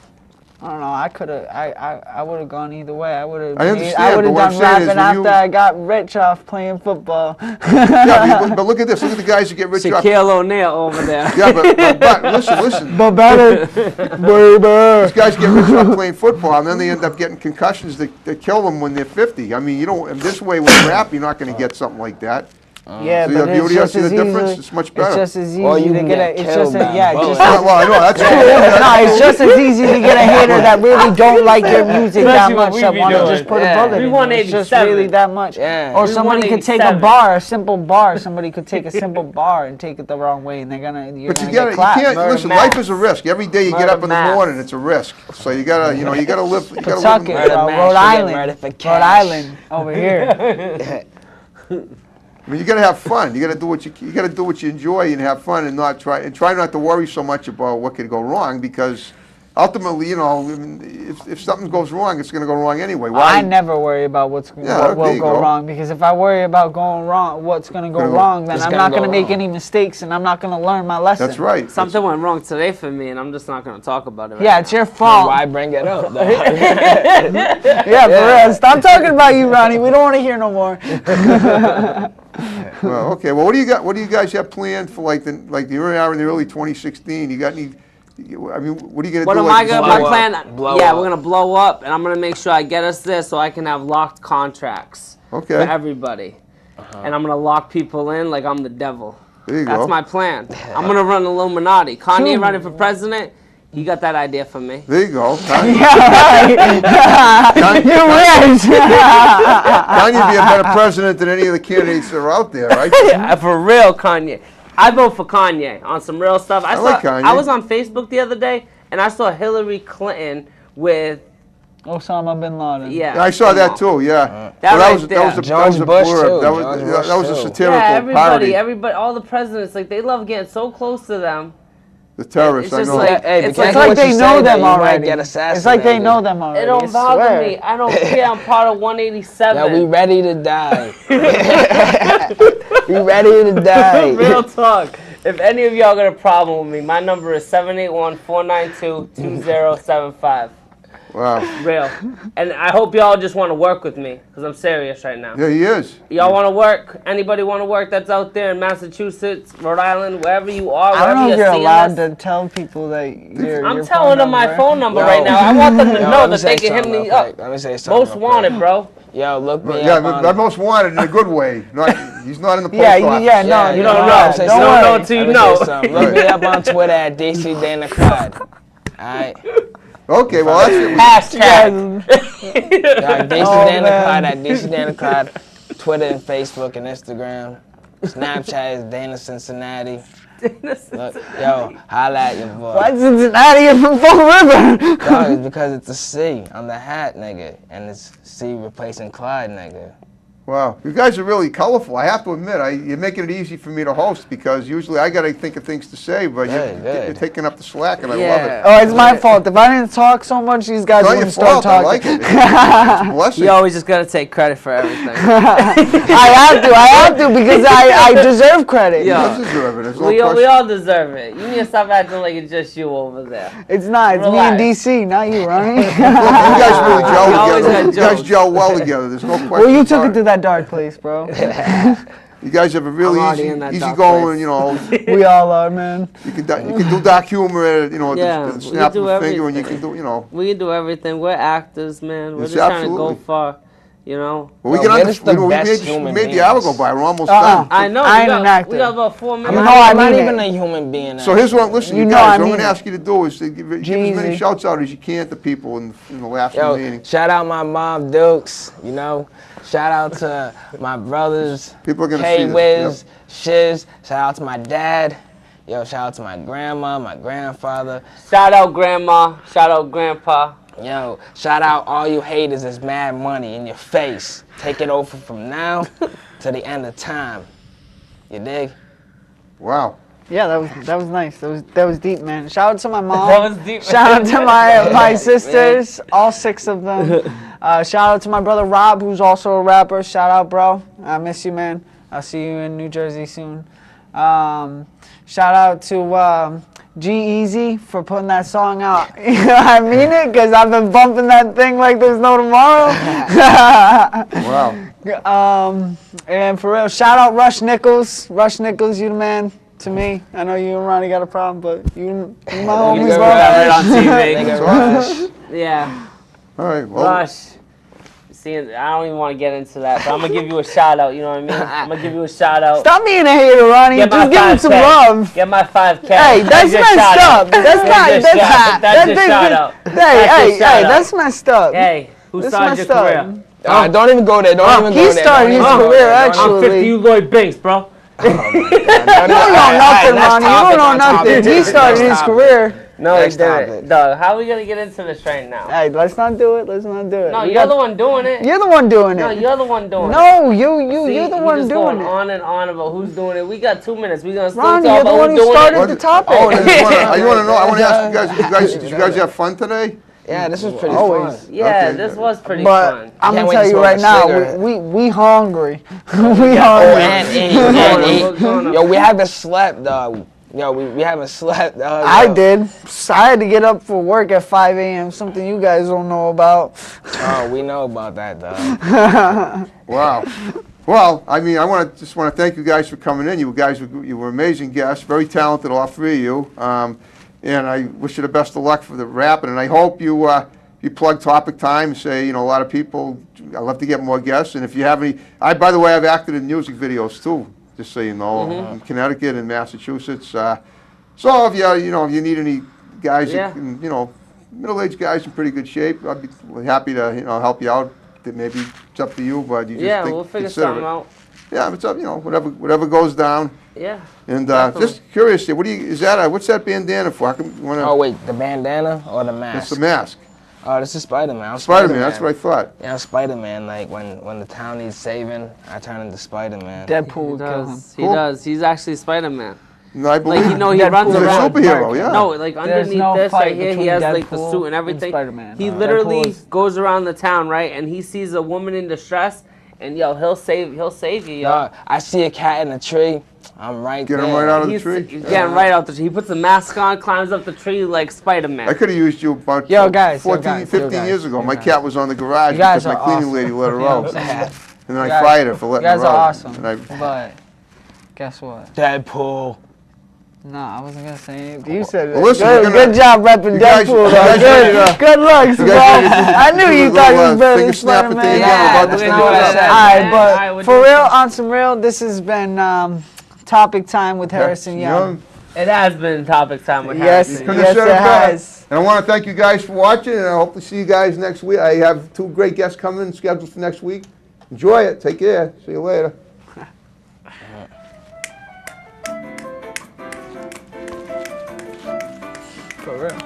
D: I don't know. I could have. I would have gone either way. I would have.
A: I understand,
D: I would
A: but
D: have
A: what I'm
D: done
A: saying is
D: rapping
A: when
D: after I got rich off playing football.
A: yeah, but look at this. Look at the guys who get rich off.
B: Shaquille O'Neal over there.
A: Yeah, but listen.
D: But better, baby.
A: These guys get rich off playing football, and then they end up getting concussions that kill them when they're 50. I mean, this way with rap, you're not going to get something like that.
D: Yeah,
A: So
D: but
A: you
D: it's just
A: see the
D: as
A: difference?
D: easy.
A: It's much
D: It's
A: better.
D: just as easy
C: Or you
D: to
C: can
D: get
C: get
D: a. It's just
C: killed
D: a,
C: by
D: yeah.
C: a bullet.
D: Just
A: Well, I know that's true.
D: no, it's just as easy to get a hater that really don't like your music that
B: Especially what
D: much
B: we
D: that
B: be
D: want to
B: doing.
D: just put
C: Yeah.
D: a bullet
B: We
D: in
B: won
D: you. It's just
B: 87.
D: really that much.
C: Yeah.
D: Or
B: We
D: somebody
B: won
D: could take a
B: 87.
D: bar, a simple bar. Somebody could take a simple bar and take it the wrong way, and you're
A: But
D: gonna
A: you
D: get clapped.
A: can't listen. Life is a risk. Every day you get up in the
B: Murder
A: morning, it's a risk. So you gotta live. You gotta
D: Pawtucket,
A: live.
C: Murder
D: bro,
C: man,
D: Rhode
C: she get
D: Island,
C: murdered for
D: Rhode
C: cash.
D: Island over here.
A: I mean, you gotta have fun. You gotta do what you enjoy and have fun, and try not to worry so much about what could go wrong, because ultimately, if something goes wrong, it's gonna go wrong anyway.
D: I never worry about what
A: there
D: will
A: you
D: go
A: go.
D: wrong, because if I worry about going wrong, what's going to go
A: Gonna-
D: wrong, then
C: It's
D: I'm
C: gonna
D: not going
C: go
D: to make
C: wrong.
D: any mistakes, and I'm not going to learn my lesson.
A: That's right.
B: Something went wrong today for me, and I'm just not going to talk about it right
D: Yeah,
B: now.
D: it's your
C: Well,
D: fault.
C: why bring it up, though?
D: Yeah, for real. Stop talking about you, Ronnie. We don't want to hear no more.
A: Well, okay. Well, what do you got? What do you guys have planned for like the early 2016? You got any? I mean, what are you gonna
B: What
A: do?
B: am
A: like,
B: I gonna?
C: blow
B: My
C: up.
B: plan?
C: Blow
B: Yeah,
C: up.
B: we're gonna blow up, and I'm gonna make sure I get us there so I can have locked contracts for
A: Okay.
B: everybody, and I'm gonna lock people in like I'm the devil.
A: There you
B: That's
A: go.
B: my plan. I'm gonna run Illuminati. Kanye running for president. He got that idea from me.
A: There you go.
D: You wish.
A: Kanye be a better president than any of the candidates that are out there, right?
B: Yeah, for real, Kanye. I vote for Kanye on some real stuff.
A: I like Kanye.
B: I was on Facebook the other day, and I saw Hillary Clinton with
D: Osama bin Laden.
B: yeah.
A: I saw that too. Yeah.
B: That
A: Well,
B: right there.
A: that was a
C: George
A: blur.
C: Bush, too.
A: That was
C: George Bush,
A: that was a
C: too.
A: satirical
B: Yeah,
A: parody.
B: everybody, all the presidents, like they love getting so close to them.
A: The terrorists,
B: It's
A: I
B: just
A: know.
B: like-
C: Hey,
B: It's
C: be
B: like
C: careful
D: It's like
C: what
D: they
C: you
D: know
C: say,
D: them
C: though. You might
D: already.
C: get
D: It's like they
C: assassinated.
D: know them already.
B: It don't
D: I
B: bother
D: swear.
B: me. I don't care. I'm part of 187.
C: Yeah, we ready to die. We ready to die.
B: Real talk. If any of y'all got a problem with me, my number is 781-492-2075.
A: Wow.
B: Real. And I hope y'all just want to work with me, because I'm serious right now.
A: Yeah, he is.
B: Y'all want to work? Anybody want to work that's out there in Massachusetts, Rhode Island, wherever you are,
D: I don't
B: wherever
D: know if
B: you're
D: you're
B: seeing
D: allowed
B: us?
D: to tell people that you're.
B: I'm telling them my phone number
C: Yo.
B: right now. I want them to
C: Yo,
B: know
C: let me
B: that they
C: say
B: can hit
C: something
B: me
C: real
B: up.
C: quick. Let me say something
B: Most
C: real quick.
B: wanted, bro.
C: Yo, look me
A: Yeah,
C: up on...
A: but most wanted in a good way. He's not in the post
D: Yeah,
A: office.
D: yeah, no,
C: Yeah,
B: You
C: yeah,
B: don't
C: let
B: know.
C: me say
B: You
C: something.
B: don't know
D: worry.
B: until you
C: Let me say
B: know.
C: something. Look me up on Twitter at DC Dana Clyde. Alright?
A: Okay, well that's it.
B: Hashtag.
C: DC
D: Oh,
C: Dana
D: man.
C: Clyde at DC Dana Clyde. Twitter and Facebook and Instagram. Snapchat is Dana Cincinnati. Look, yo, holla at your boy.
D: Why Cincinnati is from Fall River?
C: Dog, it's because it's a C on the hat, nigga. And it's C replacing Clyde, nigga.
A: Wow, you guys are really colorful. I have to admit, you're making it easy for me to host because usually I got to think of things to say, but you're taking up the slack, and I love it.
D: Oh, it's my fault. If I didn't talk so much, these guys wouldn't start talking.
A: I like it. It's a blessing.
B: You always just gotta take credit for everything.
D: I have to because I deserve credit.
B: Yeah.
A: You deserve it. There's no
B: We
A: question.
B: all deserve it. You need to stop acting like it's just you over there.
D: It's not. It's
B: Relax.
D: me and DC, not you, Ronnie.
A: You guys really gel
B: We always
A: together.
B: got
A: You guys
B: jokes.
A: gel well together. There's no question.
D: Well, you took
A: about
D: it to that dark place, bro.
A: You guys have a really
B: I'm already in that
A: easy
B: dark
A: going,
B: place.
A: you know.
D: We all are, man.
A: You can do dark humor at, you know,
B: Yeah,
A: the
B: we
A: snap
B: do
A: of a finger, and you
B: everything.
A: can do, you know.
B: We can do everything. We're actors, man. We're
A: Yes,
B: just trying to go
A: absolutely.
B: far, you know.
A: Well, we
C: Yo,
A: can
C: we're just the
A: we
C: best
A: made
C: human
A: the hour go
C: beings.
A: by. We're almost
D: Uh-uh.
A: done.
B: I know.
D: I ain't
B: we got,
D: an actor.
B: We got about 4 minutes.
D: You know I
C: I'm not
D: mean
C: even
D: it.
C: a human being.
A: So here's what, listen,
D: You
A: you
D: know
A: guys,
D: I
A: what I'm
D: mean
A: going to
D: it.
A: ask you to do is to give as many
D: Jeezy.
A: shouts out as you can to people in the last
C: Yo,
A: meeting.
C: shout out my mom, Dukes, you know. Shout out to my brothers,
A: People are going to see
C: K-Wiz,
A: this.
C: Shiz. Shout out to my dad. Yo, shout out to my grandma, my grandfather.
B: Shout out grandma. Shout out grandpa.
C: Yo, shout out all you haters that's mad money in your face. Take it over from now to the end of time. You dig?
A: Wow.
D: Yeah, that was nice. That was deep, man. Shout out to my mom.
B: That was deep.
D: Shout out to my sisters, all 6 of them. Shout out to my brother Rob, who's also a rapper. Shout out, bro. I miss you, man. I'll see you in New Jersey soon. Shout out to G-Eazy for putting that song out. You know, I mean it, because I've been bumping that thing like there's no tomorrow.
A: Wow.
D: And for real, shout out Rush Nichols. Rush Nichols, you the man to me. I know you and Ronnie got a problem, but you my homies,
C: good,
D: bro.
B: Right on
C: Nigga,
B: TV.
C: Rush.
B: Yeah.
A: All right. Well,
B: Rush. See, I don't even want to get into that, but I'm going to give you a shout out, you know what I mean? I'm going to give you a shout out.
D: Stop being a hater, Ronnie.
B: Get my
D: Just give him some
B: 5K.
D: love.
B: Get my 5K.
D: Hey, that's
B: your
D: messed
B: shout out.
D: up. That's not.
B: your
D: That's
B: shout-
D: not.
B: That's your shout out.
D: Hey,
B: That's your
D: hey,
B: shout
D: hey.
B: out.
D: That's messed up.
B: Hey, who
D: That's
B: started your
D: messed up.
B: career?
C: Don't even go there. Don't even go
D: He
C: there.
D: started
C: Don't
D: his
C: even go
D: career,
C: there.
D: actually.
B: I'm 50, you Lloyd Banks, bro.
C: You
D: You don't know nothing, Ronnie. You don't know nothing. He started his career.
B: No, he
C: Next topic.
B: didn't. Dog, how are we going to get into this right now?
D: Hey, let's not do it. Let's not do it.
B: No,
D: We
B: you're
D: got-
B: the one doing it.
D: You're the one doing
B: No,
D: it.
B: you're the one doing it.
D: No,
B: See,
D: you're the
B: he
D: one
B: just
D: doing
B: going
D: it.
B: on and on about who's doing it. We got 2 minutes. We gonna still
D: Ronnie,
B: talk
D: you're the
B: about
D: one
B: who's
D: who
B: doing
D: started
B: it.
D: the topic.
A: oh, you want to know? I want to ask you guys. Did you guys have fun today?
C: Yeah, this was pretty
D: Always.
C: fun.
B: Yeah,
A: Okay.
B: this was pretty
D: But
B: fun.
D: I'm
C: Can't
D: gonna
C: wait
D: tell
C: to
D: you
C: smoke
D: right
C: a
D: now,
C: cigarette.
D: we hungry. We
C: Oh,
D: hungry.
C: and
B: What's going on?
C: eat. Yo, we haven't slept, dog. Yo, we haven't slept, dog.
D: I
C: Yo.
D: did. I had to get up for work at 5 a.m. Something you guys don't know about.
C: Oh, we know about that, dog.
A: Wow. Well, I mean, I just want to thank you guys for coming in. You were amazing guests, very talented, all 3 of you. And I wish you the best of luck for the rapping. And I hope you plug Topic Time and say, you know, a lot of people, I'd love to get more guests. And if you have any, by the way, I've acted in music videos too, just so you know, in Connecticut and Massachusetts. So if you need any guys,
B: Yeah.
A: that can, you know, middle-aged guys in pretty good shape, I'd be happy to, help you out. That maybe it's up to you, but you just
B: Yeah,
A: think,
B: we'll figure
A: consider
B: something
A: it.
B: out.
A: Yeah, it's up, whatever goes down.
B: Yeah.
A: And
B: Definitely.
A: just curious, what's that bandana for? How come you wanna,
C: Oh, wait, the bandana or the
A: it's
C: mask?
A: the mask.
C: Oh, this is Spider-Man. I'm
A: Spider-Man, that's what I thought.
C: Yeah, I'm Spider-Man. Like, when the town needs saving, I turn into Spider-Man.
D: Deadpool
B: He
D: would kill him.
B: does. He
A: Cool.
B: does. He's actually Spider-Man.
A: No, I believe
B: Like, he
D: Deadpool
B: runs
A: he's a
B: around.
A: superhero, yeah.
B: No, like underneath
D: no
B: this
D: fight
B: right here, he
D: between
B: has like the
D: Deadpool
B: suit and
D: and
B: everything.
D: Spider-Man.
B: He
D: Deadpool
B: literally
D: is-
B: goes around the town, right, and he sees a woman in distress, and he'll save you, yo.
C: Dog, I see a cat in a tree. I'm right
A: Get
C: there.
A: him right out of the
B: He's
A: tree.
B: getting right out the tree. He puts a mask on, climbs up the tree like Spider-Man.
A: I could have used you about
D: Yo, guys,
A: 15 years ago. My cat was on the garage
D: You guys
A: because my
D: are
A: cleaning
D: awesome.
A: lady let her
D: You know
A: out.
D: what I'm saying?
A: And then I
D: You guys-
A: fired her for
D: You
A: letting
D: guys
A: her
D: are
A: out.
D: awesome.
A: And I,
D: But guess what?
C: Deadpool.
D: No, I wasn't gonna say anything. You said it.
A: Well, listen,
D: good,
A: we're gonna-
D: good job repping
A: you guys-
D: Deadpool,
A: you
D: though.
A: guys
D: Good,
A: ready to-
D: good looks,
A: you
D: bro.
A: guys ready to
D: I knew
A: do
D: you
A: a
D: thought you
A: little,
D: was better
A: finger
D: than
A: snap at the
D: Spider-Man.
A: end?
B: Yeah,
A: about
B: we're
A: this
B: gonna
A: thing
B: do
A: with
B: that.
A: that.
D: All right,
B: All
D: but
B: right, we're
D: for
B: doing
D: real,
B: something.
D: on some real, this has been Topic Time with Harrison Young.
B: It has been topic time with
D: Yes,
B: Harrison.
A: Couldn't
D: yes,
A: have said
D: it
A: it better.
D: has.
A: And I want to thank you guys for watching, and I hope to see you guys next week. I have 2 great guests coming scheduled for next week. Enjoy it. Take care. See you later.
D: For real.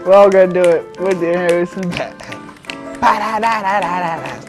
D: We're all gonna do it with the Harrison.
C: Ba-da-da-da-da-da.